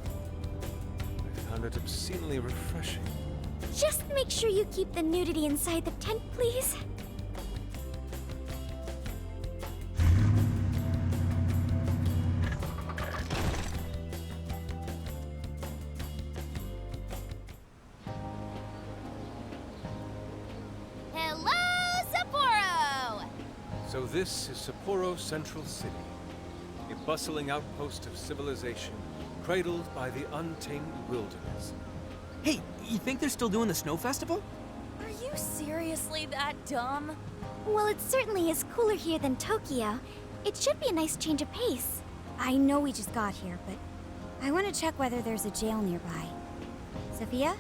Speaker 7: I found it obscenely refreshing.
Speaker 9: Just make sure you keep the nudity inside the tent, please.
Speaker 7: So this is Sapporo Central City, a bustling outpost of civilization, cradled by the untamed wilderness.
Speaker 6: Hey, you think they're still doing the snow festival?
Speaker 4: Are you seriously that dumb?
Speaker 9: Well, it certainly is cooler here than Tokyo. It should be a nice change of pace.
Speaker 8: I know we just got here, but I want to check whether there's a jail nearby. Sophia?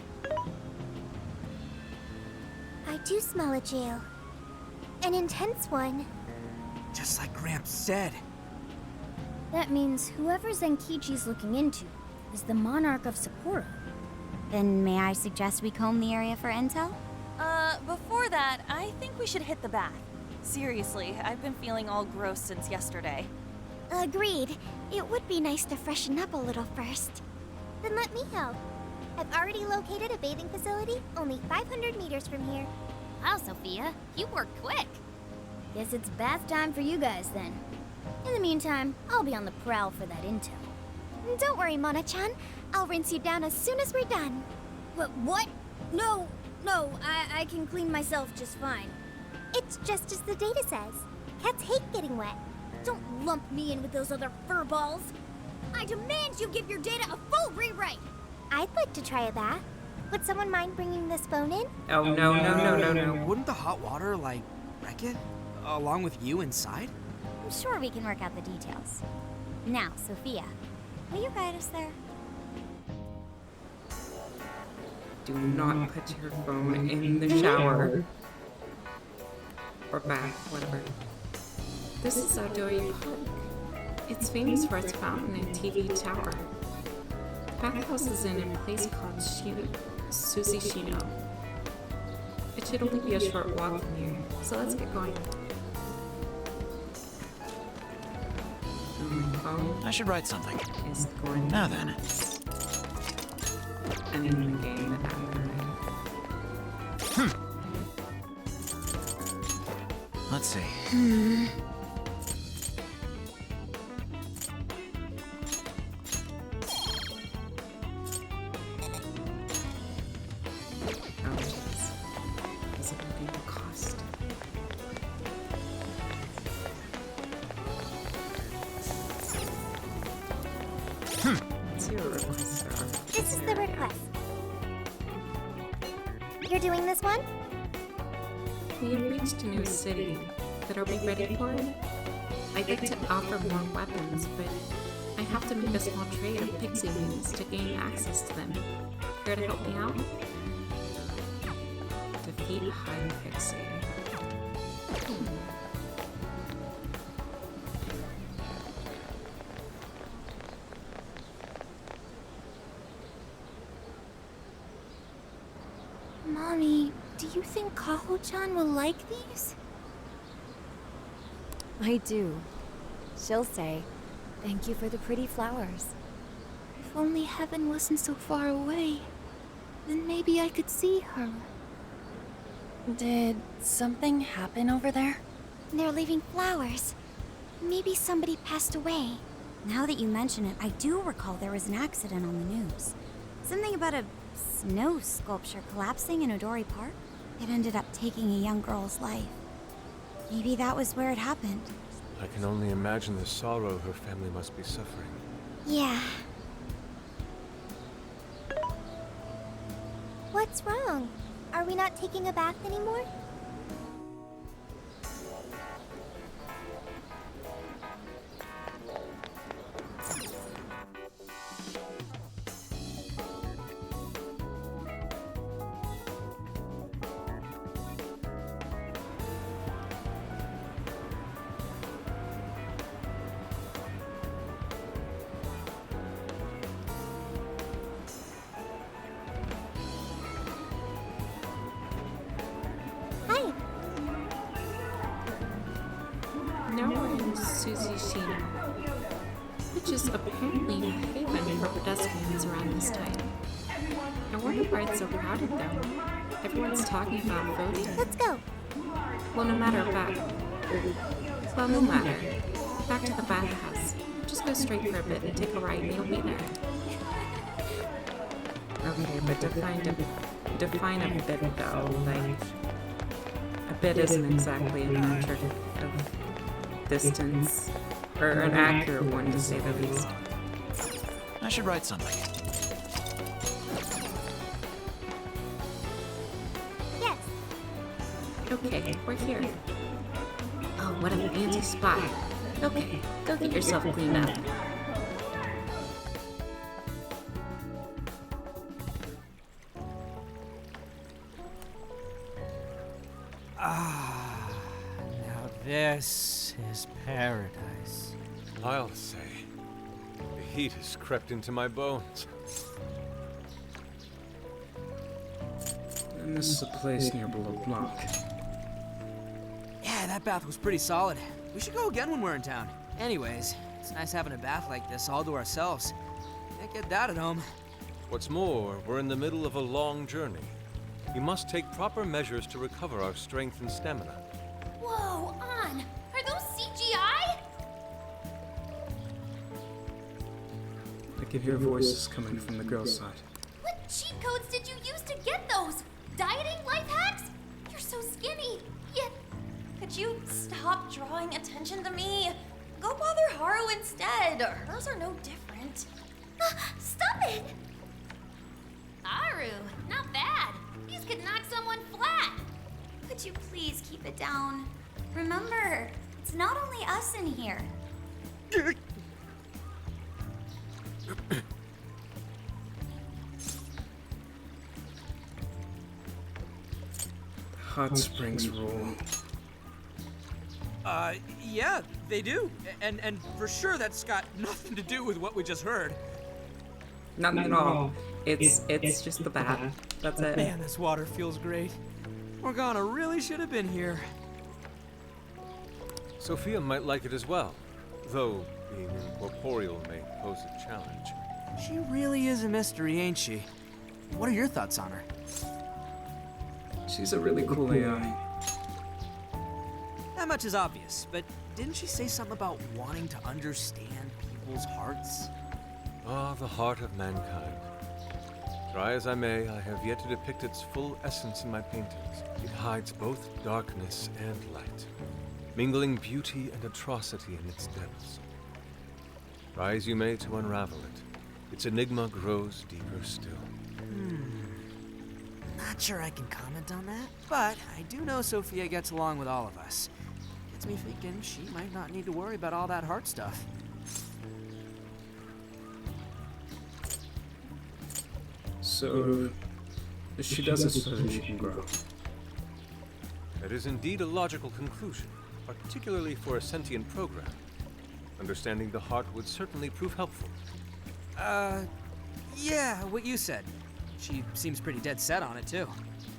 Speaker 9: I do smell a jail. An intense one.
Speaker 6: Just like Gramps said.
Speaker 3: That means whoever Zenkichi's looking into is the monarch of Sapporo.
Speaker 8: Then may I suggest we comb the area for intel?
Speaker 4: Before that, I think we should hit the bath. Seriously, I've been feeling all gross since yesterday.
Speaker 9: Agreed. It would be nice to freshen up a little first. Then let me help. I've already located a bathing facility only 500 meters from here.
Speaker 3: Wow, Sophia, you worked quick. Guess it's bath time for you guys then. In the meantime, I'll be on the prowl for that intel.
Speaker 9: Don't worry, Mona-chan. I'll rinse you down as soon as we're done.
Speaker 3: What? No, I can clean myself just fine.
Speaker 9: It's just as the data says. Cats hate getting wet.
Speaker 3: Don't lump me in with those other furballs. I demand you give your data a full rewrite.
Speaker 9: I'd like to try a bath. Would someone mind bringing this phone in?
Speaker 17: Oh, no.
Speaker 6: Wouldn't the hot water, like, wreck it? Along with you inside?
Speaker 8: I'm sure we can work out the details. Now, Sophia, will you guide us there?
Speaker 17: Do not put your phone in the shower. Or bath, whatever.
Speaker 1: This is Odoi Park. It's famous for its fountain and TV tower. Bathhouse is in a place called Susishino. It should only be a short walk from here, so let's get going.
Speaker 16: I should write something.
Speaker 1: Is going
Speaker 16: Now then.
Speaker 1: I'm in the game after.
Speaker 16: Let's see.
Speaker 1: Is it going to cost? What's your request, sir?
Speaker 9: This is the request. You're doing this one?
Speaker 1: We have reached a new city, but are we ready for it? I'd like to offer more weapons, but I have to make a small trade of pixie wings to gain access to them. Care to help me out? Defeat High Pixie.
Speaker 9: Mommy, do you think Kaho-chan will like these?
Speaker 12: I do. She'll say, "Thank you for the pretty flowers."
Speaker 9: If only heaven wasn't so far away, then maybe I could see her.
Speaker 12: Did something happen over there?
Speaker 9: They're leaving flowers. Maybe somebody passed away.
Speaker 8: Now that you mention it, I do recall there was an accident on the news. Something about a snow sculpture collapsing in Odori Park. It ended up taking a young girl's life. Maybe that was where it happened.
Speaker 7: I can only imagine the sorrow her family must be suffering.
Speaker 9: Yeah. What's wrong? Are we not taking a bath anymore?
Speaker 1: Now we're in Susishino, which is apparently a haven for pedestrians around this time. I wonder why it's so crowded though. Everyone's talking about voting.
Speaker 9: Let's go.
Speaker 1: Well, no matter. Back to the bathhouse. Just go straight for a bit and take a right and you'll be there. Okay, but define a bit though. Like, a bit isn't exactly a metric of
Speaker 17: distance, or an accurate one to say the least.
Speaker 16: I should write something.
Speaker 9: Yes.
Speaker 1: Okay, we're here. Oh, what a fancy spot. Okay, go get yourself cleaned up.
Speaker 6: Now this is paradise.
Speaker 7: I'll say. The heat has crept into my bones.
Speaker 13: And this is a place near Below Blanc.
Speaker 6: Yeah, that bath was pretty solid. We should go again when we're in town. Anyways, it's nice having a bath like this all to ourselves. Can't get that at home.
Speaker 7: What's more, we're in the middle of a long journey. We must take proper measures to recover our strength and stamina.
Speaker 11: Whoa, On! Are those CGI?
Speaker 13: I can hear voices coming from the girl's side.
Speaker 11: What cheat codes did you use to get those? Dieting life hacks? You're so skinny. Yet,
Speaker 4: Could you stop drawing attention to me? Go bother Haru instead. Hers are no different.
Speaker 11: stop it! Aru, not bad. These could knock someone flat.
Speaker 8: Could you please keep it down? Remember, it's not only us in here.
Speaker 13: Hot Springs rule.
Speaker 6: Yeah, they do. And for sure that's got nothing to do with what we just heard.
Speaker 17: Nothing at all. It's just the bath. That's it.
Speaker 6: Man, this water feels great. Morgana really should have been here.
Speaker 7: Sophia might like it as well, though being incorporeal may pose a challenge.
Speaker 6: She really is a mystery, ain't she? What are your thoughts on her?
Speaker 13: She's a really cool AI.
Speaker 6: That much is obvious, but didn't she say something about wanting to understand people's hearts?
Speaker 7: Ah, the heart of mankind. Try as I may, I have yet to depict its full essence in my paintings. It hides both darkness and light, mingling beauty and atrocity in its depths. Try as you may to unravel it, its enigma grows deeper still.
Speaker 6: Not sure I can comment on that, but I do know Sophia gets along with all of us. Gets me thinking she might not need to worry about all that heart stuff.
Speaker 13: So, she does it so that she can grow.
Speaker 7: That is indeed a logical conclusion, particularly for a sentient program. Understanding the heart would certainly prove helpful.
Speaker 6: Yeah, what you said. She seems pretty dead set on it, too.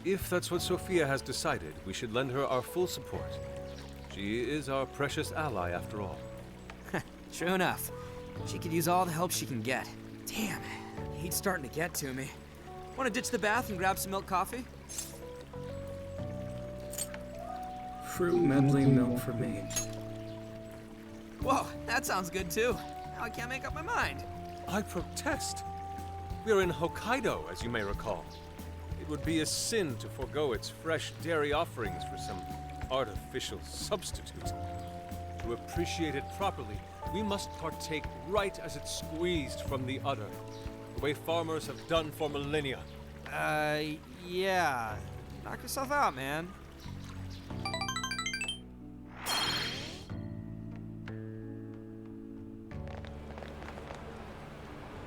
Speaker 7: If that's what Sophia has decided, we should lend her our full support. She is our precious ally, after all.
Speaker 6: True enough. She could use all the help she can get. Damn, heat's starting to get to me. Want to ditch the bath and grab some milk coffee?
Speaker 13: Fruit medley milk for me.
Speaker 6: Whoa, that sounds good, too. Now I can't make up my mind.
Speaker 7: I protest. We are in Hokkaido, as you may recall. It would be a sin to forego its fresh dairy offerings for some artificial substitute. To appreciate it properly, we must partake right as it's squeezed from the udder, the way farmers have done for millennia.
Speaker 6: Yeah. Knock yourself out, man.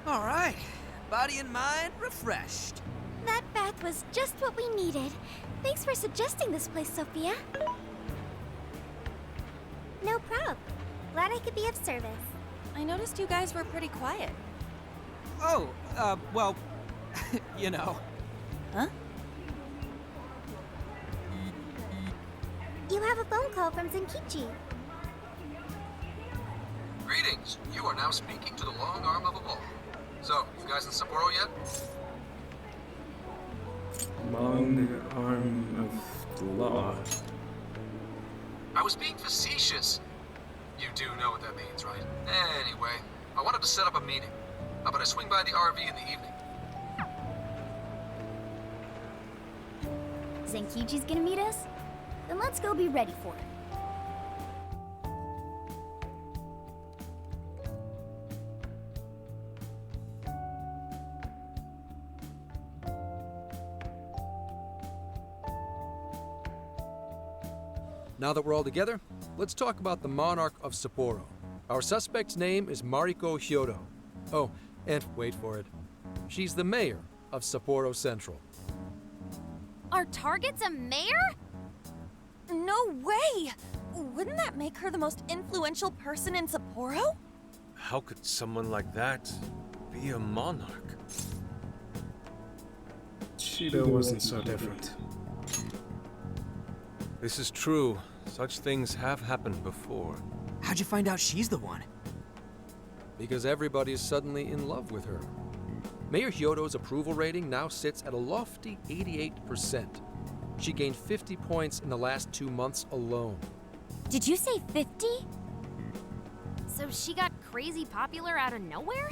Speaker 6: All right. Body and mind refreshed.
Speaker 9: That bath was just what we needed. Thanks for suggesting this place, Sophia. No prob. Glad I could be of service.
Speaker 4: I noticed you guys were pretty quiet.
Speaker 6: Oh, well, you know.
Speaker 4: Huh?
Speaker 9: You have a phone call from Zenkichi.
Speaker 2: Greetings. You are now speaking to the long arm of a ball. So, you guys in Sapporo yet?
Speaker 13: Long arm of the law.
Speaker 2: I was being facetious. You do know what that means, right? Anyway, I wanted to set up a meeting. How about I swing by the RV in the evening?
Speaker 3: Zenkichi's gonna meet us? Then let's go be ready for it.
Speaker 2: Now that we're all together, let's talk about the monarch of Sapporo. Our suspect's name is Mariko Hyodo. Oh, and wait for it. She's the mayor of Sapporo Central.
Speaker 4: Our target's a mayor? No way! Wouldn't that make her the most influential person in Sapporo?
Speaker 7: How could someone like that be a monarch?
Speaker 13: Shido wasn't so different.
Speaker 7: This is true. Such things have happened before.
Speaker 6: How'd you find out she's the one?
Speaker 2: Because everybody's suddenly in love with her. Mayor Hyodo's approval rating now sits at a lofty 88%. She gained 50 points in the last 2 months alone.
Speaker 8: Did you say 50?
Speaker 5: So she got crazy popular out of nowhere?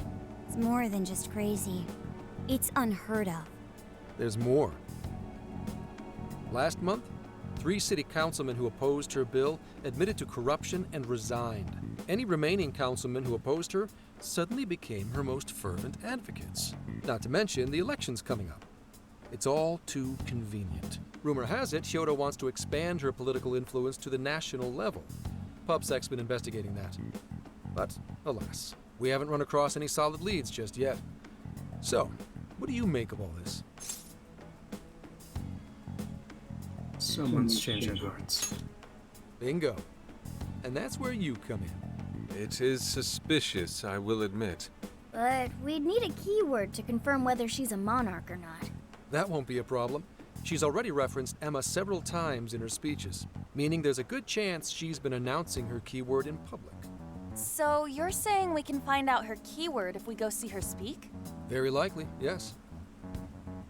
Speaker 8: It's more than just crazy. It's unheard of.
Speaker 2: There's more. Last month, 3 city councilmen who opposed her bill admitted to corruption and resigned. Any remaining councilmen who opposed her suddenly became her most fervent advocates. Not to mention the elections coming up. It's all too convenient. Rumor has it, Hyodo wants to expand her political influence to the national level. PubSec's been investigating that. But, alas, we haven't run across any solid leads just yet. So, what do you make of all this?
Speaker 13: Someone's changing hearts.
Speaker 2: Bingo. And that's where you come in.
Speaker 7: It is suspicious, I will admit.
Speaker 3: But we'd need a keyword to confirm whether she's a monarch or not.
Speaker 2: That won't be a problem. She's already referenced Emma several times in her speeches, meaning there's a good chance she's been announcing her keyword in public.
Speaker 4: So you're saying we can find out her keyword if we go see her speak?
Speaker 2: Very likely, yes.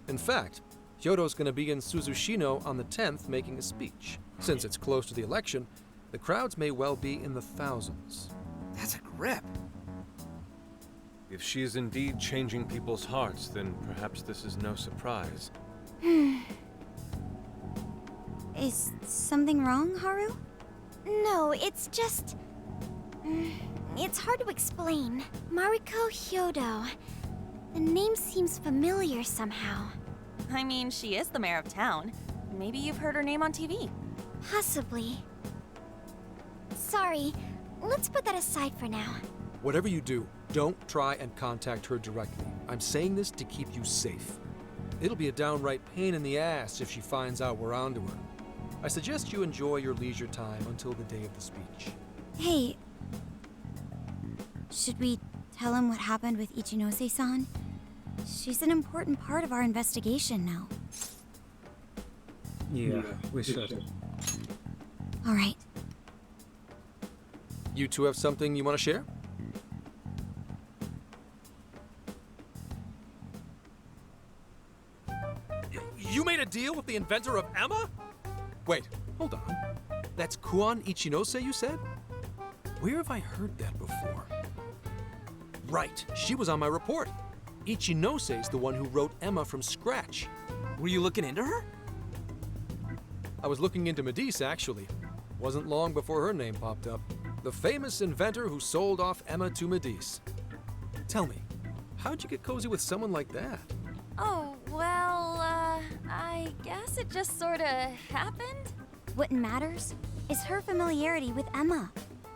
Speaker 2: In fact, Hyodo's going to be in Suzushino on the 10th making a speech. Since it's close to the election, the crowds may well be in the thousands.
Speaker 6: That's a grip.
Speaker 7: If she is indeed changing people's hearts, then perhaps this is no surprise.
Speaker 8: Is something wrong, Haru?
Speaker 9: No, it's just... It's hard to explain. Mariko Hyodo. The name seems familiar somehow.
Speaker 4: I mean, she is the mayor of town. Maybe you've heard her name on TV.
Speaker 9: Possibly. Sorry, let's put that aside for now.
Speaker 2: Whatever you do, don't try and contact her directly. I'm saying this to keep you safe. It'll be a downright pain in the ass if she finds out we're onto her. I suggest you enjoy your leisure time until the day of the speech.
Speaker 8: Hey, should we tell him what happened with Ichinose-san? She's an important part of our investigation now.
Speaker 13: Yeah, we should.
Speaker 8: All right.
Speaker 2: You two have something you want to share? You made a deal with the inventor of Emma? Wait, hold on. That's Kuon Ichinose, you said? Where have I heard that before? Right, she was on my report. Ichinose's the one who wrote Emma from scratch.
Speaker 6: Were you looking into her?
Speaker 2: I was looking into Medice, actually. Wasn't long before her name popped up. The famous inventor who sold off Emma to Medice. Tell me, how'd you get cozy with someone like that?
Speaker 4: Oh, well, I guess it just sorta happened.
Speaker 8: What matters is her familiarity with Emma.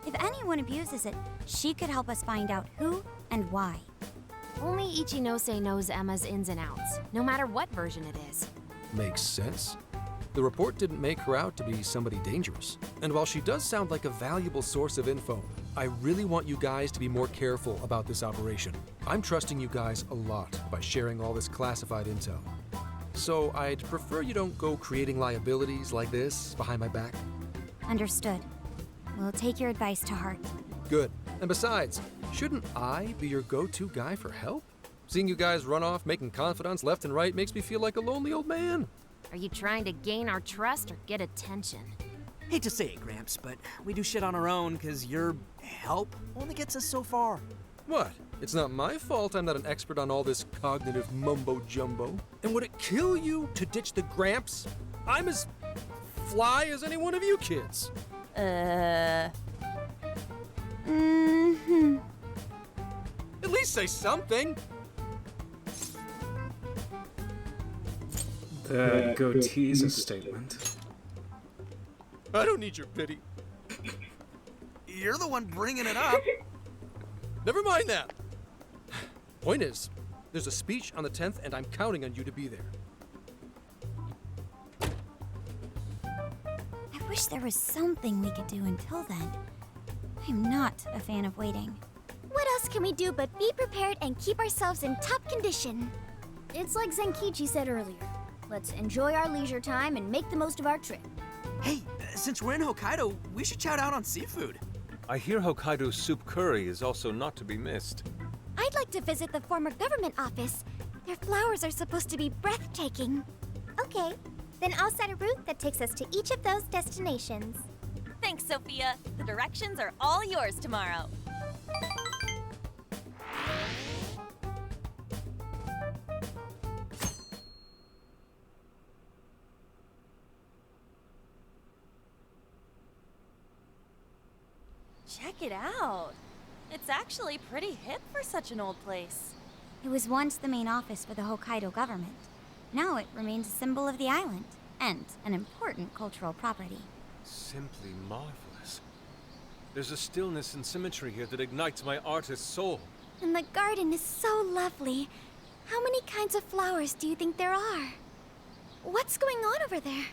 Speaker 8: If anyone abuses it, she could help us find out who and why.
Speaker 5: Only Ichinose knows Emma's ins and outs, no matter what version it is.
Speaker 2: Makes sense. The report didn't make her out to be somebody dangerous. And while she does sound like a valuable source of info, I really want you guys to be more careful about this operation. I'm trusting you guys a lot by sharing all this classified intel. So I'd prefer you don't go creating liabilities like this behind my back.
Speaker 8: Understood. We'll take your advice to heart.
Speaker 2: Good. And besides, shouldn't I be your go-to guy for help? Seeing you guys run off making confidants left and right makes me feel like a lonely old man.
Speaker 5: Are you trying to gain our trust or get attention?
Speaker 6: Hate to say it, Gramps, but we do shit on our own because your help only gets us so far.
Speaker 2: What? It's not my fault I'm not an expert on all this cognitive mumbo-jumbo. And would it kill you to ditch the Gramps? I'm as fly as any one of you kids.
Speaker 8: Mm-hmm.
Speaker 2: At least say something.
Speaker 13: That goatee's a statement.
Speaker 2: I don't need your pity.
Speaker 6: You're the one bringing it up.
Speaker 2: Never mind that. Point is, there's a speech on the 10th, and I'm counting on you to be there.
Speaker 8: I wish there was something we could do until then. I'm not a fan of waiting.
Speaker 9: What else can we do but be prepared and keep ourselves in top condition?
Speaker 3: It's like Zenkichi said earlier. Let's enjoy our leisure time and make the most of our trip.
Speaker 6: Hey, since we're in Hokkaido, we should shout out on seafood.
Speaker 7: I hear Hokkaido soup curry is also not to be missed.
Speaker 9: I'd like to visit the former government office. Their flowers are supposed to be breathtaking. Okay, then I'll set a route that takes us to each of those destinations.
Speaker 4: Thanks, Sophia. The directions are all yours tomorrow. Check it out. It's actually pretty hip for such an old place.
Speaker 8: It was once the main office for the Hokkaido government. Now it remains a symbol of the island, and an important cultural property.
Speaker 7: Simply marvelous. There's a stillness and symmetry here that ignites my artist's soul.
Speaker 9: And the garden is so lovely. How many kinds of flowers do you think there are? What's going on over there?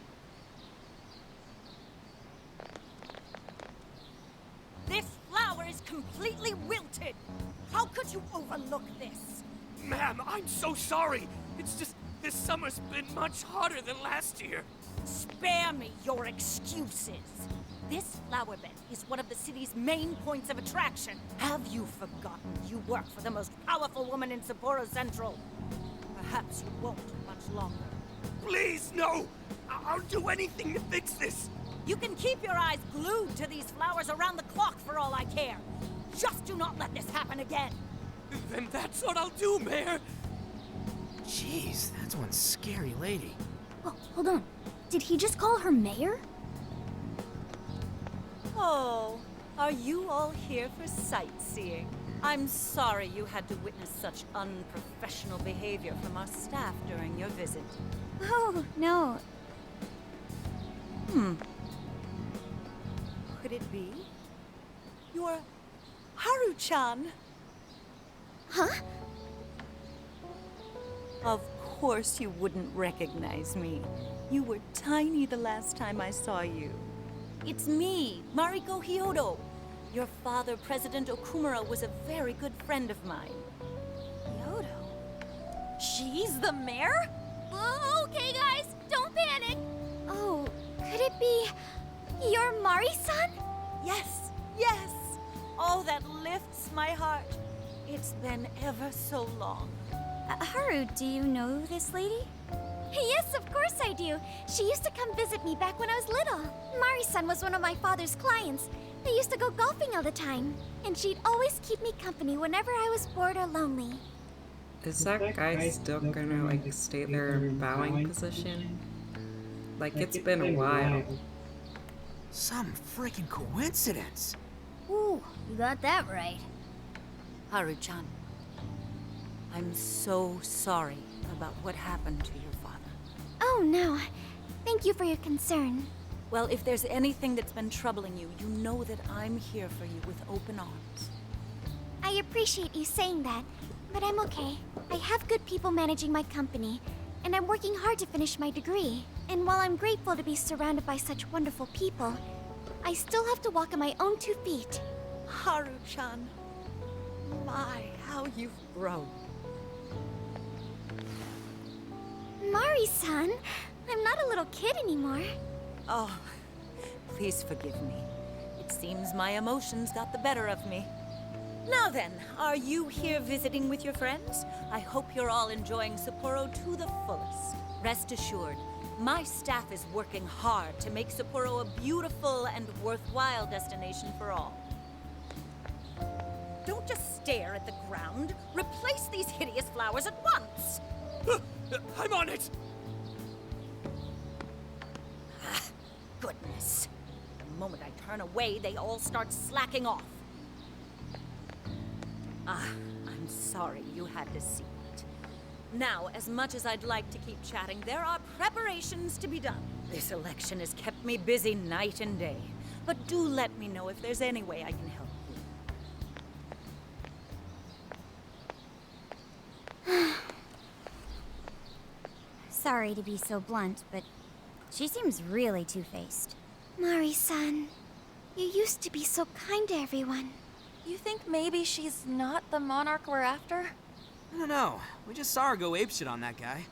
Speaker 18: This flower is completely wilted. How could you overlook this?
Speaker 19: Ma'am, I'm so sorry. It's just this summer's been much hotter than last year.
Speaker 18: Spare me your excuses. This flower bed is one of the city's main points of attraction. Have you forgotten you work for the most powerful woman in Sapporo Central? Perhaps you won't much longer.
Speaker 19: Please, no! I'll do anything to fix this.
Speaker 18: You can keep your eyes glued to these flowers around the clock for all I care. Just do not let this happen again.
Speaker 19: Then that's what I'll do, Mayor.
Speaker 6: Jeez, that's one scary lady.
Speaker 3: Oh, hold on. Did he just call her mayor?
Speaker 18: Oh, are you all here for sightseeing? I'm sorry you had to witness such unprofessional behavior from our staff during your visit.
Speaker 8: Oh, no.
Speaker 18: Could it be? You're Haru-chan.
Speaker 9: Huh?
Speaker 18: Of course you wouldn't recognize me. You were tiny the last time I saw you. It's me, Mariko Hyodo. Your father, President Okumura, was a very good friend of mine. Hyodo? She's the mayor?
Speaker 9: Okay, guys, don't panic. Oh, could it be your Mari-san?
Speaker 18: Yes, yes. Oh, that lifts my heart. It's been ever so long.
Speaker 8: Haru, do you know this lady?
Speaker 9: Yes, of course I do. She used to come visit me back when I was little. Mari-san was one of my father's clients. They used to go golfing all the time, and she'd always keep me company whenever I was bored or lonely.
Speaker 17: Is that guy still gonna, like, stay there in bowing position? Like, it's been a while.
Speaker 6: Some freaking coincidence.
Speaker 3: Ooh, you got that right.
Speaker 18: Haru-chan, I'm so sorry about what happened to your father.
Speaker 9: Oh, no. Thank you for your concern.
Speaker 18: Well, if there's anything that's been troubling you, you know that I'm here for you with open arms.
Speaker 9: I appreciate you saying that, but I'm okay. I have good people managing my company, and I'm working hard to finish my degree. And while I'm grateful to be surrounded by such wonderful people, I still have to walk on my own 2 feet.
Speaker 18: Haru-chan, my, how you've grown.
Speaker 9: Mari-san, I'm not a little kid anymore.
Speaker 18: Oh, please forgive me. It seems my emotions got the better of me. Now then, are you here visiting with your friends? I hope you're all enjoying Sapporo to the fullest. Rest assured, my staff is working hard to make Sapporo a beautiful and worthwhile destination for all. Don't just stare at the ground. Replace these hideous flowers at once!
Speaker 19: I'm on it!
Speaker 18: Goodness. The moment I turn away, they all start slacking off. I'm sorry you had to see it. Now, as much as I'd like to keep chatting, there are preparations to be done. This election has kept me busy night and day. But do let me know if there's any way I can help you.
Speaker 8: Sorry to be so blunt, but she seems really two-faced.
Speaker 9: Mari-san, you used to be so kind to everyone.
Speaker 4: You think maybe she's not the monarch we're after?
Speaker 6: I don't know. We just saw her go apeshit on that guy.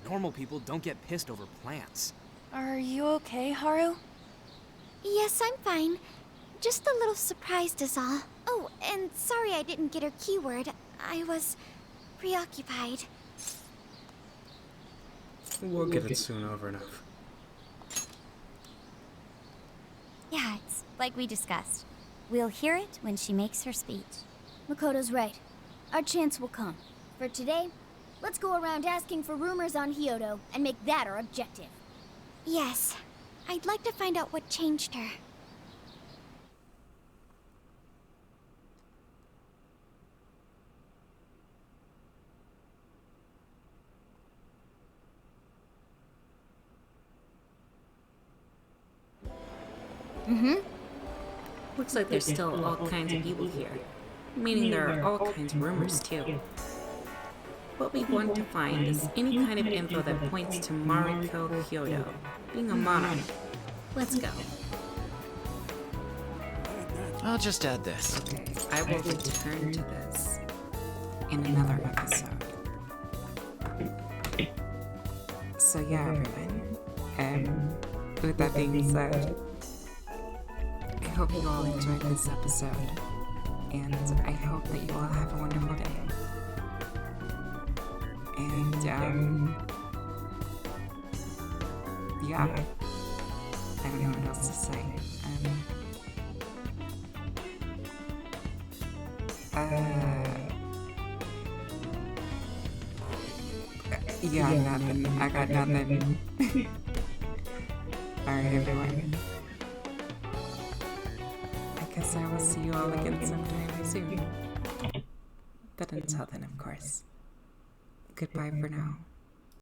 Speaker 6: Normal people don't get pissed over plants.
Speaker 4: Are you okay, Haru?
Speaker 9: Yes, I'm fine. Just a little surprised is all. Oh, and sorry I didn't get her keyword. I was preoccupied.
Speaker 13: We'll get it soon over enough.
Speaker 8: Yeah, it's like we discussed. We'll hear it when she makes her speech.
Speaker 3: Makoto's right. Our chance will come. For today, let's go around asking for rumors on Hyodo and make that our objective.
Speaker 9: Yes. I'd like to find out what changed her.
Speaker 1: Looks like there's still all kinds of people here. Meaning there are all kinds of rumors, too. What we want to find is any kind of info that points to Mariko Hyodo being a monarch. Let's go.
Speaker 16: I'll just add this.
Speaker 1: I will return to this in another episode. So yeah, everyone. With that being said, I hope you all enjoyed this episode, and I hope that you all have a wonderful day. And yeah, I don't know what else to say. Yeah, nothing. I got nothing. Alright, everyone. I guess I will see you all again sometime soon. But until then, of course, goodbye for now.